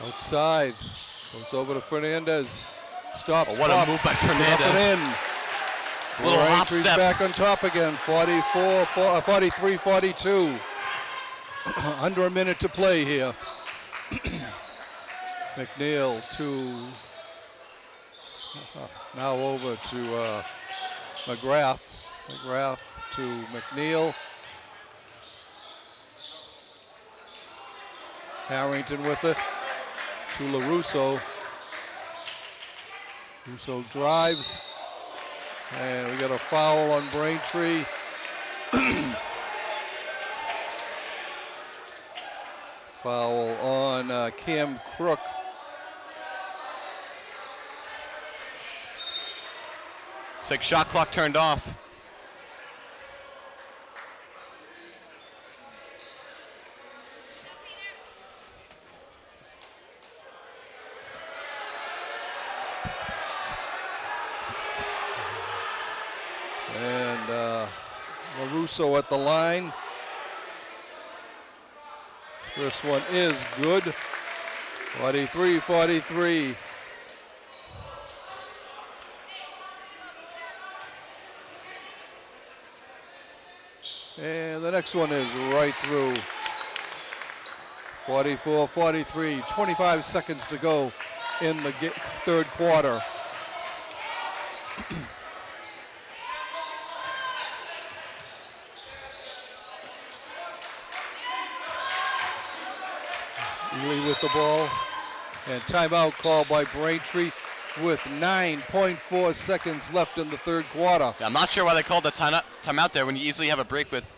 Outside, goes over to Fernandez. Stops. Oh, what a move by Fernandez. Up and in. A little hop Braintree's step. back on top again. 43-42. Under a minute to play here. McNeil to now over to McGrath. McGrath to McNeil. Harrington with it to LaRusso. Russo drives. And we got a foul on Braintree. Foul on Cam Crook. It's like shot clock turned off. And LaRusso at the line. This one is good. 43-43. And the next one is right through. 44-43. 25 seconds to go in the third quarter. Ely with the ball, and timeout called by Braintree with 9.4 seconds left in the third quarter. Yeah, I'm not sure why they called the timeout there when you easily have a break with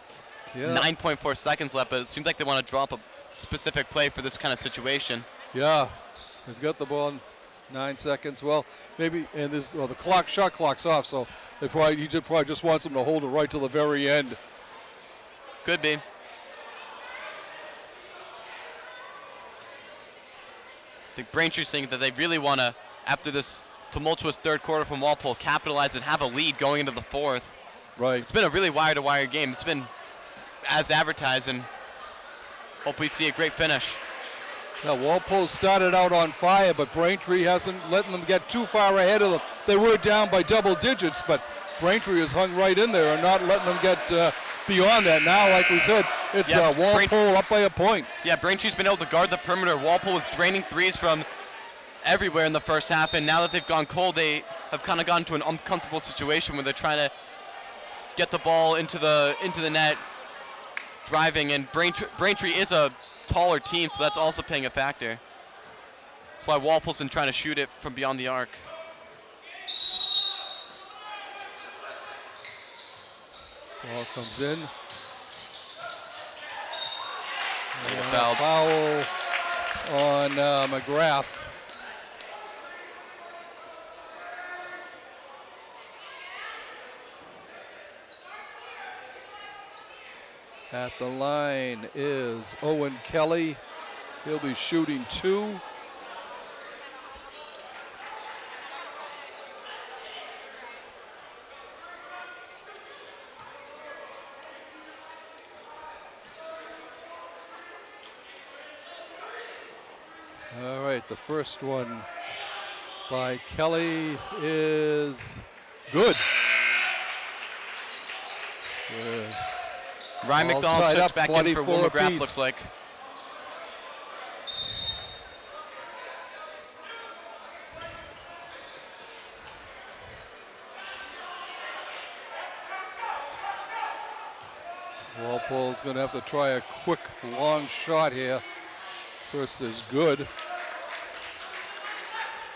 9.4 seconds left, but it seems like they want to drop a specific play for this kind of situation. Yeah, they've got the ball in 9 seconds. Well, maybe, and this, well, the shot clock's off, so he probably just wants them to hold it right till the very end. Could be. I think Braintree's saying that they really want to, after this tumultuous third quarter from Walpole, capitalize and have a lead going into the fourth. Right. It's been a really wire-to-wire game. It's been as advertised, and hope we see a great finish. Now, Walpole started out on fire, but Braintree hasn't letting them get too far ahead of them. They were down by double digits, but Braintree has hung right in there and not letting them get beyond that. Now, like we said, it's Walpole up by a point. Yeah, Braintree's been able to guard the perimeter. Walpole was draining threes from everywhere in the first half, and now that they've gone cold, they have kind of gotten to an uncomfortable situation where they're trying to get the ball into the net, driving, and Braintree is a taller team, so that's also playing a factor. That's why Walpole's been trying to shoot it from beyond the arc. Ball comes in. And a foul on McGrath. At the line is Owen Kelly. He'll be shooting 2. All right, the first one by Kelly is good. Ryan All McDonald tied checks up, back in for what 44 McGrath apiece. looks like. Walpole's going to have to try a quick, long shot here. First is good.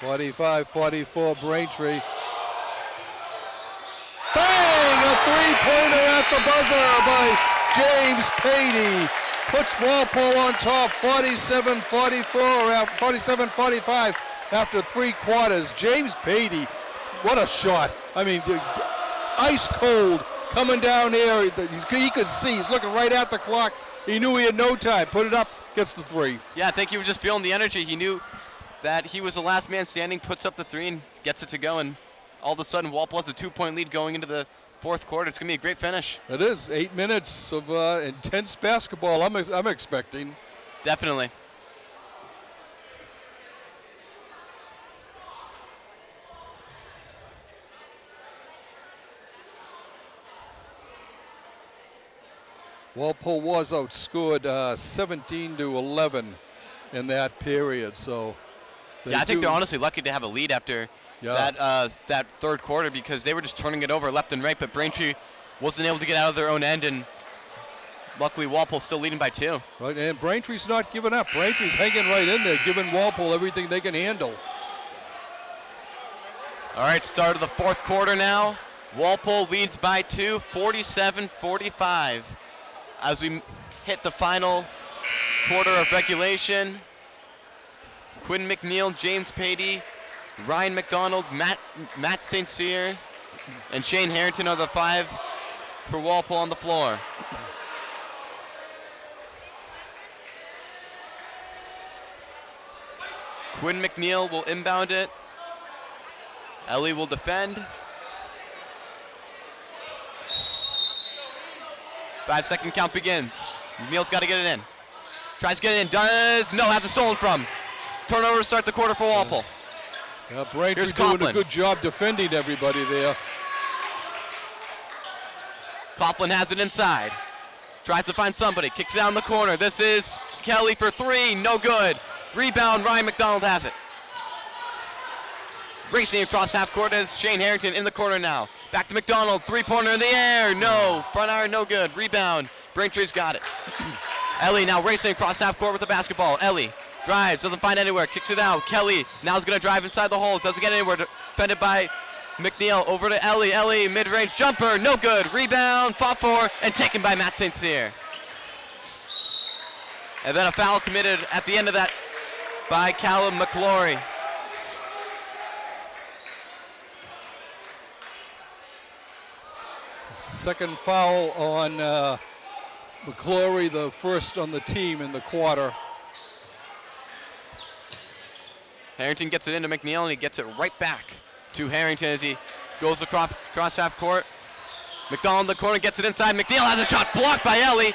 45-44 Braintree. Bang! A three-pointer at the buzzer by James Patey. Puts Walpole on top, 47-45 after 3 quarters. James Patey, what a shot. I mean, ice cold coming down here. He could see. He's looking right at the clock. He knew he had no time. Put it up, gets the three. Yeah, I think he was just feeling the energy. He knew that he was the last man standing, puts up the three, and gets it to go. And all of a sudden, Walpole has a 2-point lead going into the fourth quarter. It's going to be a great finish. It is. 8 minutes of intense basketball I'm expecting. Definitely. Walpole was outscored 17-11 in that period. So yeah, I think they're honestly lucky to have a lead after that third quarter, because they were just turning it over left and right, but Braintree wasn't able to get out of their own end, and luckily Walpole's still leading by 2. Right, and Braintree's not giving up. Braintree's hanging right in there, giving Walpole everything they can handle. All right, start of the fourth quarter now. Walpole leads by 2, 47-45. As we hit the final quarter of regulation, Quinn McNeil, James Patey, Ryan McDonald, Matt St. Cyr, and Shane Harrington are the 5 for Walpole on the floor. Quinn McNeil will inbound it. Ellie will defend. 5-second count begins. McNeil's got to get it in. Tries to get it in, does no, has it stolen from. Turnover to start the quarter for Walpole. Braintree doing a good job defending everybody there. Coughlin has it inside. Tries to find somebody, kicks it down the corner. This is Kelly for 3, no good. Rebound, Ryan McDonald has it. Racing across half court is Shane Harrington in the corner now. Back to McDonald, 3-pointer in the air, no. Front iron, no good. Rebound, Braintree's got it. Ellie now racing across half court with the basketball. Ellie drives, doesn't find anywhere, kicks it out. Kelly now is going to drive inside the hole, doesn't get anywhere. Defended by McNeil, over to Ellie. Ellie, mid-range jumper, no good. Rebound, fought for, and taken by Matt St. Cyr. And then a foul committed at the end of that by Callum McClory. Second foul on McClory, the first on the team in the quarter. Harrington gets it into McNeil, and he gets it right back to Harrington as he goes across half court. McDonald in the corner gets it inside. McNeil has a shot blocked by Ellie.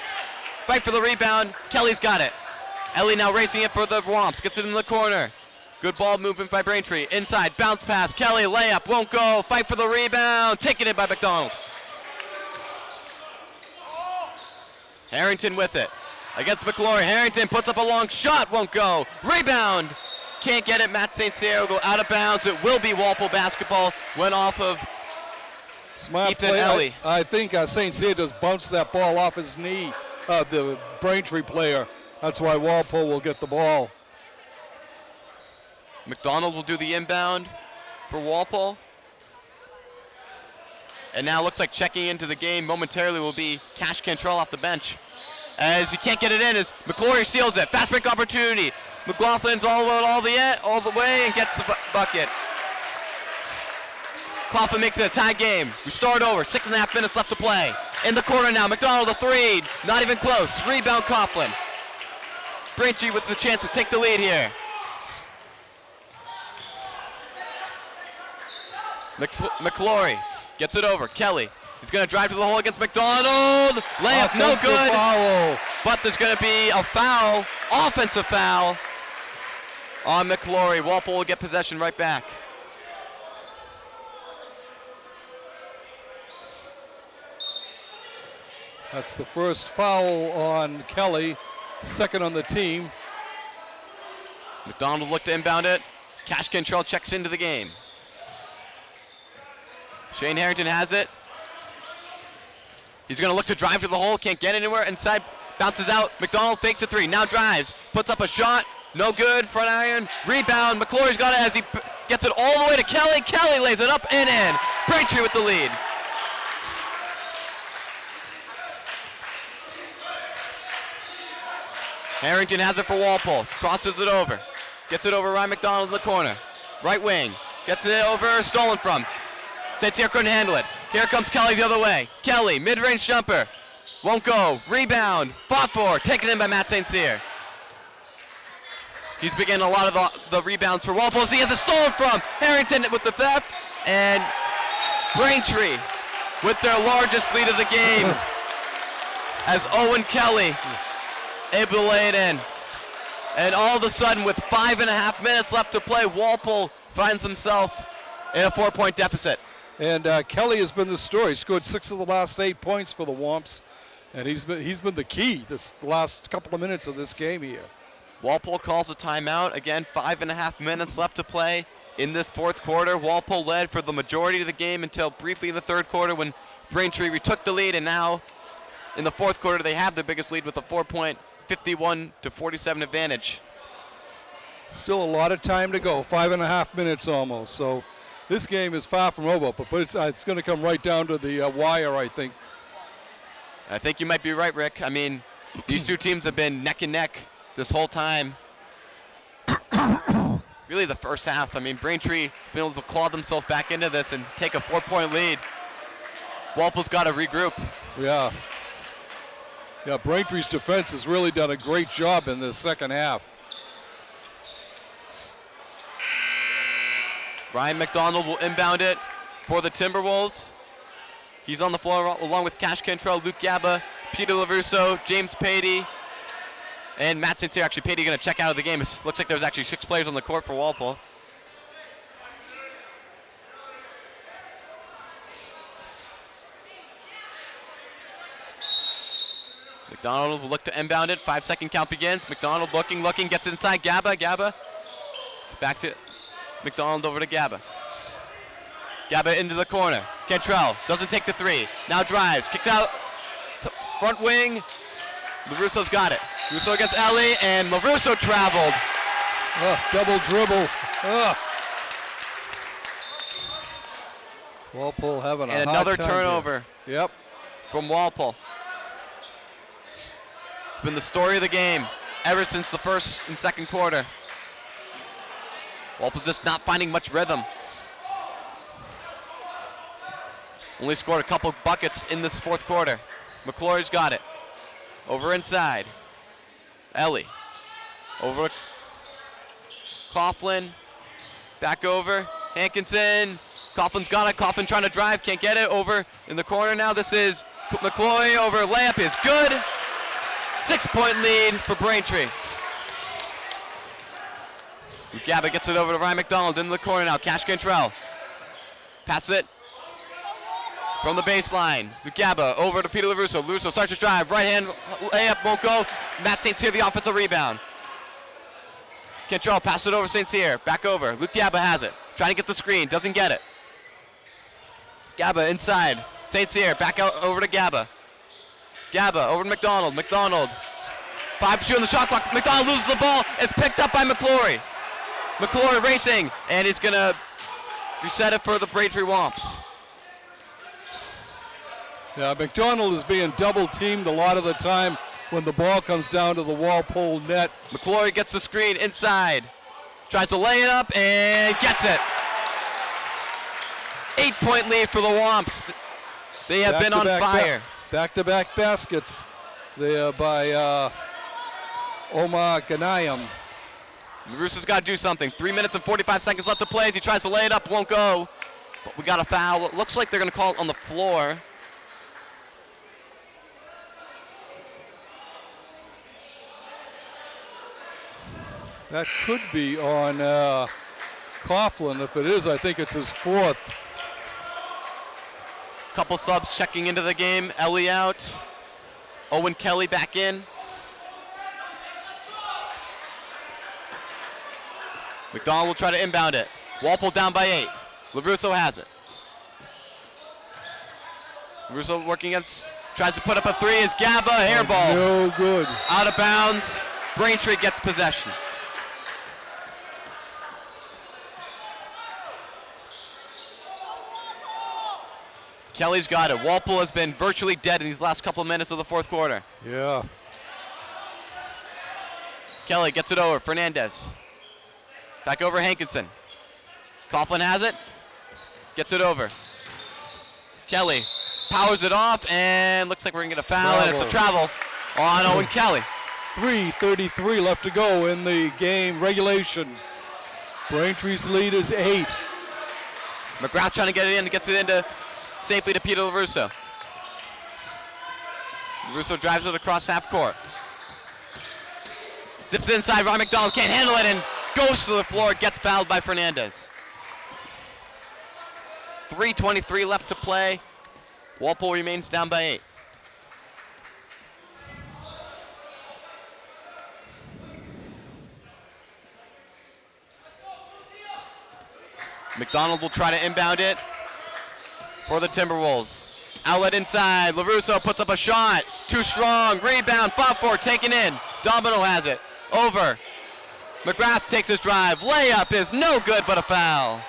Fight for the rebound. Kelly's got it. Ellie now racing it for the Womps. Gets it in the corner. Good ball movement by Braintree. Inside, bounce pass. Kelly, layup, won't go. Fight for the rebound. Taken it by McDonald. Harrington with it. Against McClory. Harrington puts up a long shot. Won't go. Rebound. Can't get it. Matt St. Cyr will go out of bounds. It will be Walpole basketball. Went off of Smart Ethan play. Ellie. I think St. Cyr just bounced that ball off his knee, the Braintree player. That's why Walpole will get the ball. McDonald will do the inbound for Walpole. And now looks like checking into the game momentarily will be Cash Cantrell off the bench. As he can't get it in, as McClory steals it. Fast break opportunity. McLaughlin's all the way and gets the bucket. Coughlin makes it a tie game. We start over. 6.5 minutes left to play. In the corner now. McDonald a 3. Not even close. Rebound Coughlin. Braintree with the chance to take the lead here. McClory gets it over. Kelly. He's going to drive to the hole against McDonald. Layup, no good. Foul. But there's going to be a foul, offensive foul on McClory. Walpole will get possession right back. That's the first foul on Kelly, second on the team. McDonald looked to inbound it. Cash Cantrell checks into the game. Shane Harrington has it. He's going to look to drive to the hole, can't get anywhere. Inside, bounces out. McDonald fakes a 3, now drives. Puts up a shot, no good. Front iron, rebound. McClory's got it as he gets it all the way to Kelly. Kelly lays it up and in. Braintree with the lead. Harrington has it for Walpole. Crosses it over. Gets it over Ryan McDonald in the corner. Right wing. Gets it over, stolen from. St. Cyr couldn't handle it. Here comes Kelly the other way. Kelly, mid-range jumper. Won't go. Rebound. Fought for. Taken in by Matt St. Cyr. He's beginning a lot of the rebounds for Walpole. He has it stolen from Harrington with the theft. And Braintree with their largest lead of the game as Owen Kelly able to lay it in. And all of a sudden, with 5.5 minutes left to play, Walpole finds himself in a 4-point deficit. And Kelly has been the story. He scored 6 of the last 8 points for the Womps, and he's been the key the last couple of minutes of this game here. Walpole calls a timeout. Again, 5.5 minutes left to play in this fourth quarter. Walpole led for the majority of the game until briefly in the third quarter when Braintree retook the lead, and now in the fourth quarter they have the biggest lead with a 4-point 51-47 advantage. Still a lot of time to go, 5.5 minutes almost. So this game is far from over, but it's going to come right down to the wire, I think. I think you might be right, Rick. I mean, these two teams have been neck and neck this whole time. Really the first half. I mean, Braintree has been able to claw themselves back into this and take a 4-point lead. Walpole's got to regroup. Yeah. Yeah, Braintree's defense has really done a great job in this second half. Ryan McDonald will inbound it for the Timberwolves. He's on the floor along with Cash Cantrell, Luke Gaba, Peter LaRusso, James Patey, and Matt St. Cyr. Actually, Patey going to check out of the game. It looks like there's actually 6 players on the court for Walpole. McDonald will look to inbound it. 5-second count begins. McDonald looking, gets it inside Gaba. It's back to McDonald over to Gaba. Gaba into the corner. Cantrell doesn't take the 3. Now drives, kicks out to front wing. LaRusso's got it. Russo against Ellie, and LaRusso traveled. Double dribble. Walpole having a And hard another time turnover. here. Yep. From Walpole. It's been the story of the game ever since the first and second quarter. Walpole just not finding much rhythm. Only scored a couple buckets in this fourth quarter. McClory's got it. Over inside. Ellie. Over to Coughlin. Back over. Hankinson. Coughlin's got it. Coughlin trying to drive. Can't get it. Over in the corner now. This is McClory over. Layup is good. 6-point lead for Braintree. Gaba gets it over to Ryan McDonald in the corner now. Cash Cantrell. Pass it from the baseline. Gaba over to Peter LaRusso. LaRusso starts to drive. Right hand layup won't go. Matt St. Cyr the offensive rebound. Cantrell pass it over St. Cyr. Back over. Luke Gaba has it. Trying to get the screen. Doesn't get it. Gaba inside. St. Cyr back out over to Gaba. Gaba over to McDonald. McDonald. 5 to shoot on the shot clock. McDonald loses the ball. It's picked up by McClory. McClory racing, and he's going to reset it for the Braintree Womps. Yeah, McDonald is being double teamed a lot of the time when the ball comes down to the Walpole net. McClory gets the screen inside. Tries to lay it up and gets it. 8-point lead for the Womps. They have been on fire. Back-to-back baskets there by Omar Ganayam. LaRusso's got to do something. 3 minutes and 45 seconds left to play. As he tries to lay it up, won't go. But we got a foul. It looks like they're going to call it on the floor. That could be on Coughlin. If it is, I think it's his 4th. Couple subs checking into the game. Ellie out. Owen Kelly back in. McDonald will try to inbound it. Walpole down by 8. LaRusso has it. LaRusso working against, tries to put up a 3. Is Gaba, hairball. No good. Out of bounds. Braintree gets possession. Kelly's got it. Walpole has been virtually dead in these last couple of minutes of the fourth quarter. Yeah. Kelly gets it over. Fernandez. Back over Hankinson. Coughlin has it. Gets it over. Kelly powers it off, and looks like we're going to get a foul, and it's a travel on Owen Kelly. 3:33 left to go in the game regulation. Braintree's lead is 8. McGrath trying to get it in, gets it into safely to Peter LaRusso. LaRusso drives it across half court. Zips inside, Ryan McDonald can't handle it and goes to the floor, gets fouled by Fernandez. 3:23 left to play. Walpole remains down by 8. McDonald will try to inbound it for the Timberwolves. Outlet inside, LaRusso puts up a shot. Too strong, rebound, fought for, taken in. Domino has it, over. McGrath takes his drive, layup is no good, but a foul.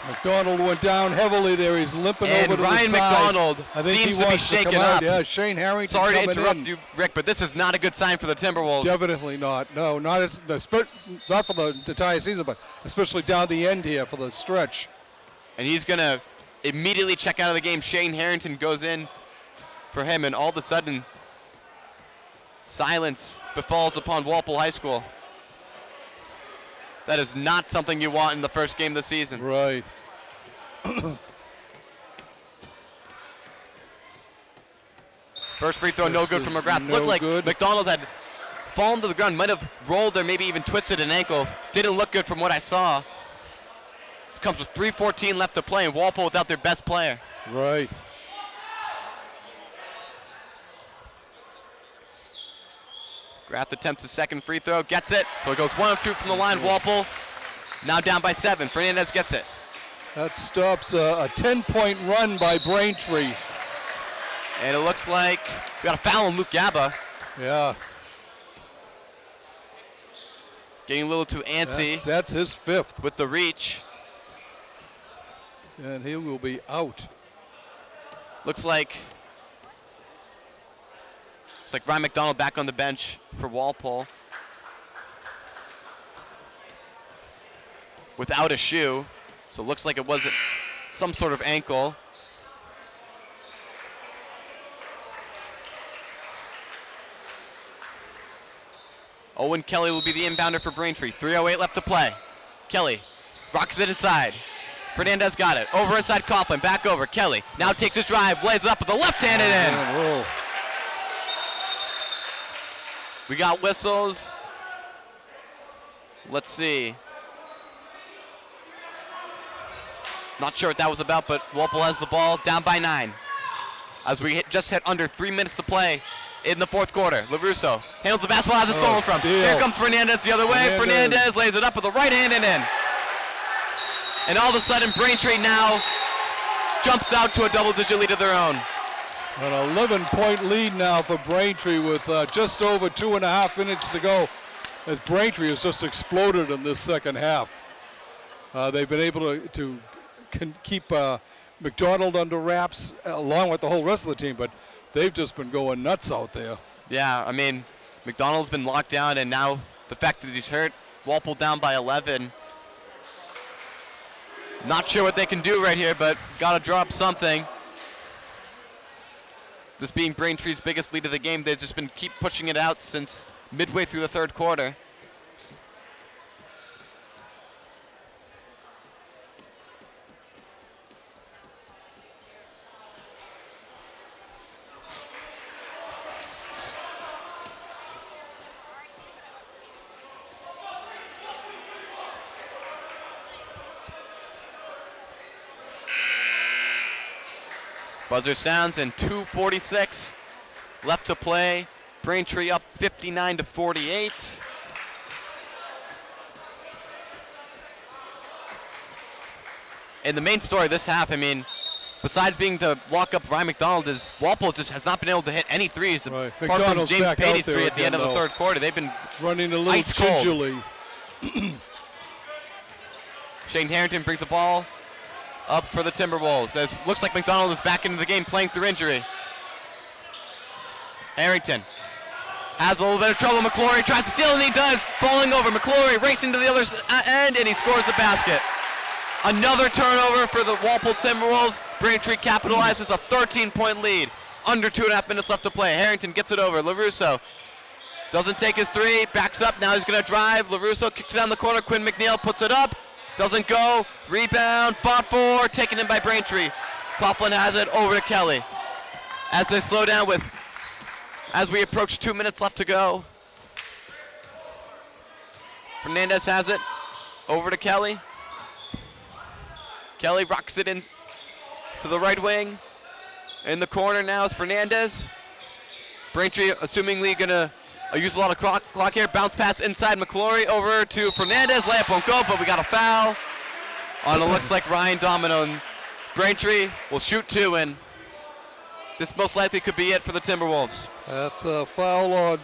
McDonald went down heavily there. He's limping over to Ryan the side. McDonald I think seems he to be wants shaken come out. up. Yeah, Shane Harrington. Sorry to coming interrupt in. you, Rick, but this is not a good sign for the Timberwolves. Definitely not. No, not for the entire season, but especially down the end here for the stretch. And he's going to immediately check out of the game. Shane Harrington goes in for him, and all of a sudden, silence befalls upon Walpole High School. That is not something you want in the first game of the season. Right. First free throw, no good from McGrath. No Looked like good. McDonald had fallen to the ground, might have rolled or maybe even twisted an ankle. Didn't look good from what I saw. This comes with 3:14 left to play, and Walpole without their best player. Right. McGrath attempts a second free throw, gets it. So it goes 1 of 2 from the line. Walpole now down by 7. Fernandez gets it. That stops a 10-point run by Braintree. And it looks like we got a foul on Luke Gaba. Yeah. Getting a little too antsy That's his 5th, with the reach. and he will be out. Looks like Ryan McDonald back on the bench for Walpole. Without a shoe, so it looks like it wasn't some sort of ankle. Owen Kelly will be the inbounder for Braintree. 3:08 left to play. Kelly rocks it inside. Fernandez got it. Over inside Coughlin, back over. Kelly now takes his drive, lays up with the left-handed in. Whoa. We got whistles. Let's see. Not sure what that was about, but Walpole has the ball, down by 9. As we just hit under 3 minutes to play in the fourth quarter. LaRusso handles the basketball, has it stolen from. Steal. Here comes Fernandez the other way. Fernandez lays it up with the right hand and in. And all of a sudden, Braintree now jumps out to a double-digit lead of their own. An 11-point lead now for Braintree with just over 2.5 minutes to go, as Braintree has just exploded in this second half. They've been able to keep McDonald under wraps along with the whole rest of the team, but they've just been going nuts out there. Yeah, I mean, McDonald's been locked down, and now the fact that he's hurt, Walpole down by 11. Not sure what they can do right here, but got to drop something. This being Braintree's biggest lead of the game, they've just been keep pushing it out since midway through the third quarter. Buzzer sounds and 2:46 left to play. Braintree up 59-48. And the main story this half, I mean, besides being to lock up Ryan McDonald, is Walpole just has not been able to hit any threes. Right. Apart from James Patey's three at the end of the third quarter. They've been running a little ice cold. gingerly. Shane Harrington brings the ball up for the Timberwolves. As looks like McDonald is back into the game playing through injury. Harrington has a little bit of trouble. McClory tries to steal, and he does. Falling over. McClory racing to the other end, and he scores the basket. Another turnover for the Walpole Timberwolves. Braintree capitalizes a 13-point lead. Under 2.5 minutes left to play. Harrington gets it over. LaRusso doesn't take his three. Backs up. Now he's going to drive. LaRusso kicks down the corner. Quinn McNeil puts it up. Doesn't go. Rebound. Fought for. Taken in by Braintree. Coughlin has it over to Kelly. As they slow down as we approach 2 minutes left to go. Fernandez has it. Over to Kelly. Kelly rocks it in to the right wing. In the corner now is Fernandez. Braintree assumingly gonna use a lot of clock here. Bounce pass inside McClory over to Fernandez. Layup won't go, but we got a foul on it looks like Ryan Domino. And Braintree will shoot two, and this most likely could be it for the Timberwolves. That's a foul on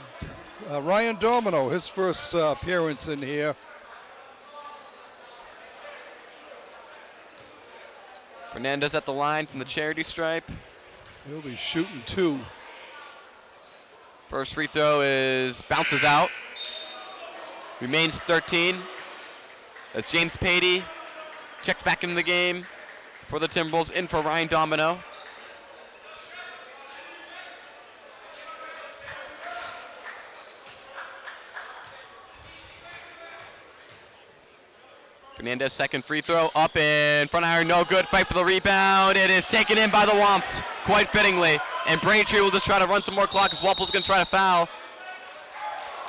Ryan Domino, his first appearance in here. Fernandez at the line from the charity stripe. He'll be shooting two. First free throw bounces out. Remains 13. As James Patey checked back into the game for the Timberwolves, in for Ryan Domino. Fernandez second free throw, up in front iron, no good, fight for the rebound. It is taken in by the Womps, quite fittingly. And Braintree will just try to run some more clock as Walpole's gonna try to foul.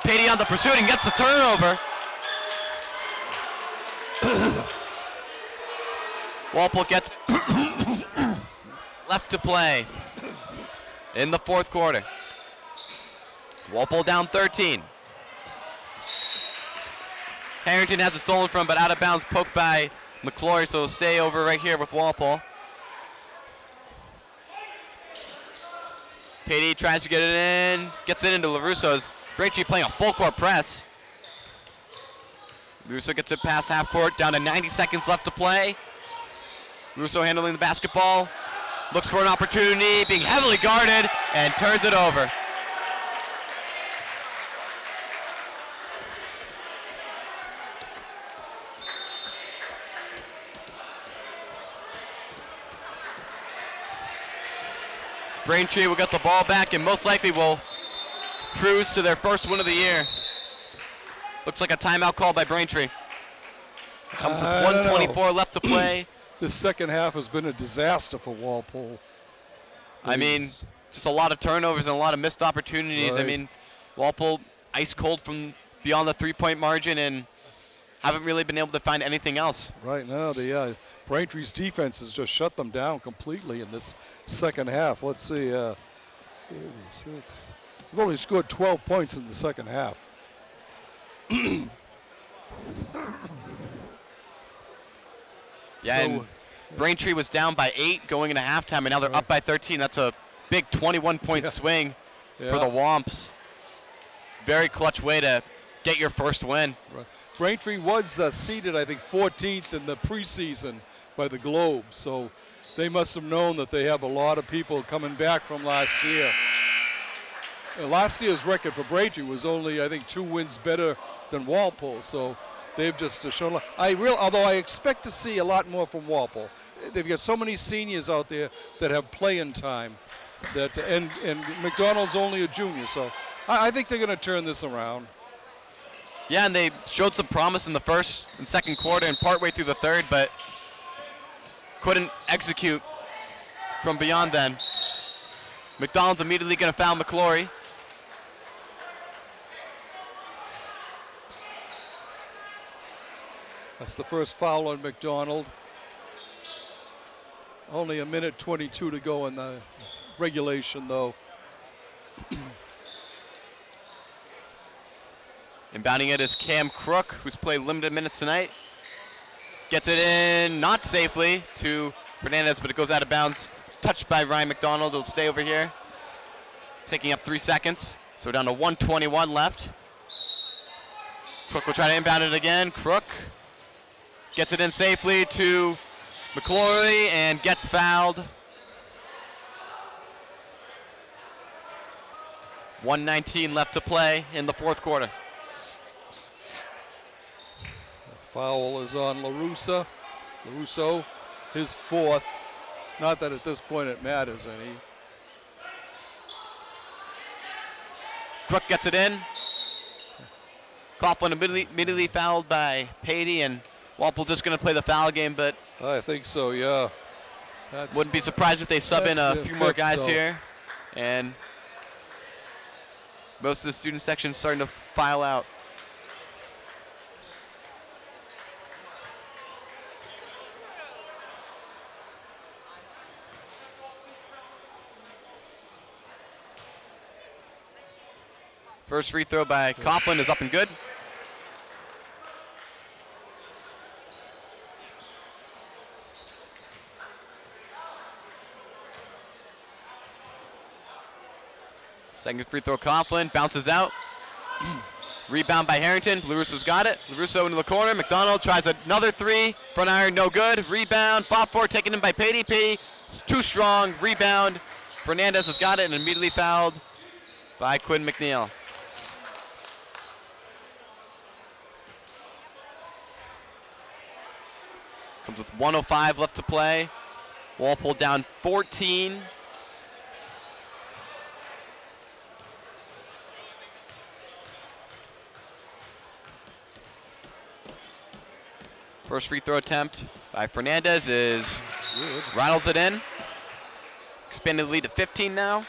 Patey on the pursuit and gets the turnover. Walpole gets left to play in the fourth quarter. Walpole down 13. Harrington has it stolen from, but out of bounds, poked by McClory, so stay over right here with Walpole. Patey tries to get it in, gets it into LaRusso's. Braintree playing a full court press. Russo gets it past half court, down to 90 seconds left to play. Russo handling the basketball, looks for an opportunity, being heavily guarded, and turns it over. Braintree will get the ball back and most likely will cruise to their first win of the year. Looks like a timeout call by Braintree. Comes with 1:24 left to play. This second half has been a disaster for Walpole. I mean, just a lot of turnovers and a lot of missed opportunities. Right. I mean, Walpole ice cold from beyond the three-point margin and haven't really been able to find anything else. Right now, the Braintree's defense has just shut them down completely in this second half. Let's see, 36. We've only scored 12 points in the second half. Yeah, and Braintree was down by 8 going into halftime, and now they're up by 13. That's a big 21-point swing for the Womps. Very clutch way to get your first win. Right. Braintree was seeded, I think, 14th in the preseason by the Globe, so they must have known that they have a lot of people coming back from last year. Last year's record for Braintree was only, I think, 2 wins better than Walpole, so they've just shown. Although I expect to see a lot more from Walpole. They've got so many seniors out there that have playing time, and McDonald's only a junior, so I think they're going to turn this around. Yeah, and they showed some promise in the first and second quarter and partway through the third, but couldn't execute from beyond then. McDonald's immediately going to foul McClory. That's the first foul on McDonald. Only a minute 22 to go in the regulation, though. Inbounding it is Cam Crook, who's played limited minutes tonight. Gets it in, not safely, to Fernandez, but it goes out of bounds. Touched by Ryan McDonald. It'll stay over here. Taking up 3 seconds. So we're down to 1:21 left. Crook will try to inbound it again. Crook gets it in safely to McClory and gets fouled. 1:19 left to play in the fourth quarter. Foul is on LaRusso, his fourth. Not that at this point it matters any. Crook gets it in. Coughlin immediately fouled by Patey, and Walpole just going to play the foul game, but I think so, yeah. Wouldn't be surprised if they sub in a few more guys here. And most of the student section is starting to file out. First free throw by Coughlin is up and good. Second free throw, Coughlin bounces out. Rebound by Harrington. LaRusso's got it. LaRusso into the corner. McDonald tries another three. Front iron, no good. Rebound, fought for, taken in by Patey. Patey, too strong. Rebound. Fernandez has got it and immediately fouled by Quinn McNeil. Comes with 1:05 left to play. Walpole down 14. First free throw attempt by Fernandez is good. Rattles it in. Expanded the lead to 15 now.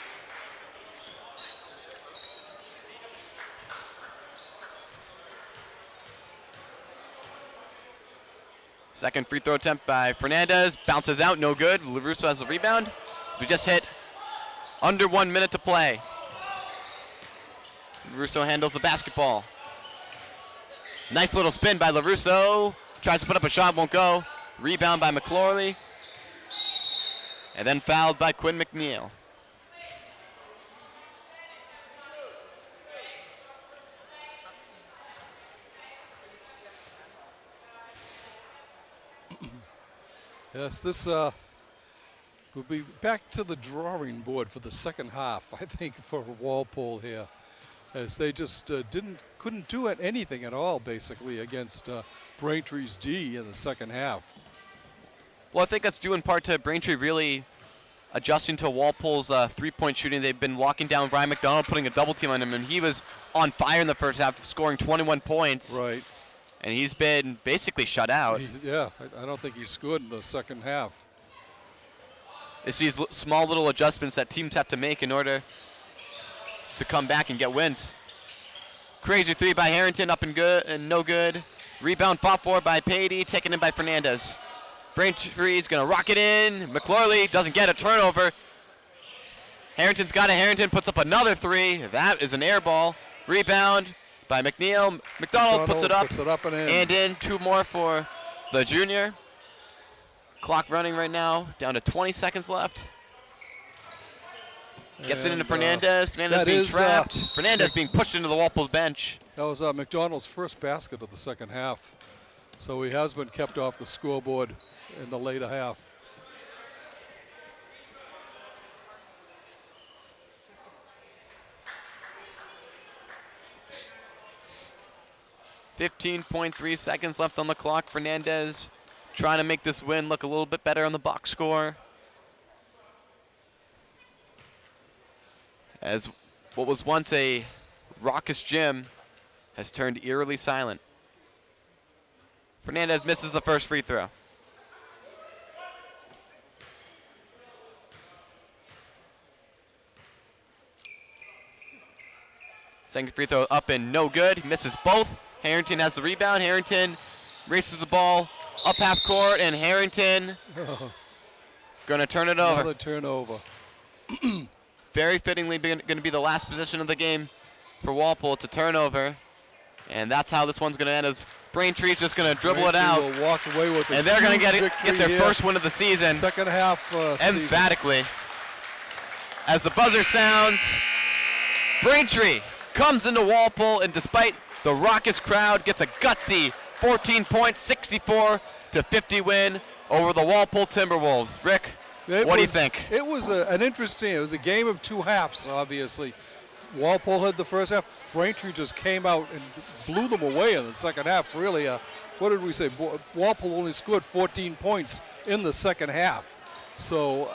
Second free throw attempt by Fernandez. Bounces out, no good. LaRusso has the rebound. We just hit under 1 minute to play. LaRusso handles the basketball. Nice little spin by LaRusso. Tries to put up a shot, won't go. Rebound by McClorley. And then fouled by Quinn McNeil. Yes, this will be back to the drawing board for the second half, I think, for Walpole here, as they just couldn't do anything at all, basically, against Braintree's D in the second half. Well, I think that's due in part to Braintree really adjusting to Walpole's three-point shooting. They've been locking down Ryan McDonald, putting a double team on him, and he was on fire in the first half, scoring 21 points. Right. And he's been basically shut out. Yeah, I don't think he scored in the second half. It's these small little adjustments that teams have to make in order to come back and get wins. Crazy three by Harrington, up and good and no good. Rebound fought for by Patey, taken in by Fernandez. Braintree's gonna rock it in. McClorley doesn't get a turnover. Harrington's got it. Harrington puts up another three. That is an air ball. Rebound by McNeil. McDonald puts it up and in. Two more for the junior. Clock running right now, down to 20 seconds left. Gets it into Fernandez. Fernandez being trapped. Fernandez being pushed into the Walpole bench. That was McDonald's first basket of the second half. So he has been kept off the scoreboard in the later half. .3 seconds left on the clock. Fernandez trying to make this win look a little bit better on the box score. As what was once a raucous gym has turned eerily silent. Fernandez misses the first free throw. Second free throw up and no good. He misses both. Harrington has the rebound. Harrington races the ball up half court, and Harrington going to turn it over. Another turnover. Very fittingly going to be the last position of the game for Walpole. It's a turnover, and that's how this one's going to end. As Braintree's just going to dribble it out, will walk away with and they're going to get their here. first win of the season. Second half emphatically. As the buzzer sounds, Braintree comes into Walpole, and despite the raucous crowd, gets a gutsy 14-point, 64-50 win over the Walpole Timberwolves. Rick, what do you think? It was it was a game of two halves, obviously. Walpole had the first half. Braintree just came out and blew them away in the second half, really. What did we say? Walpole only scored 14 points in the second half. So,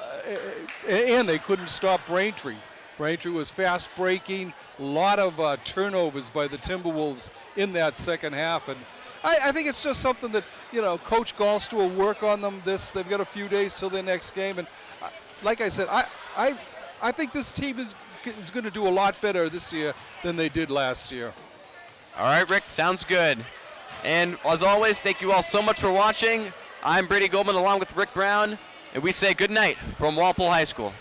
and they couldn't stop Braintree. Braintree was fast breaking, a lot of turnovers by the Timberwolves in that second half. And I think it's just something that, Coach Galster will work on them. They've got a few days till their next game. And like I said, I think this team is going to do a lot better this year than they did last year. All right, Rick, sounds good. And as always, thank you all so much for watching. I'm Brady Goldman along with Rick Brown, and we say good night from Walpole High School.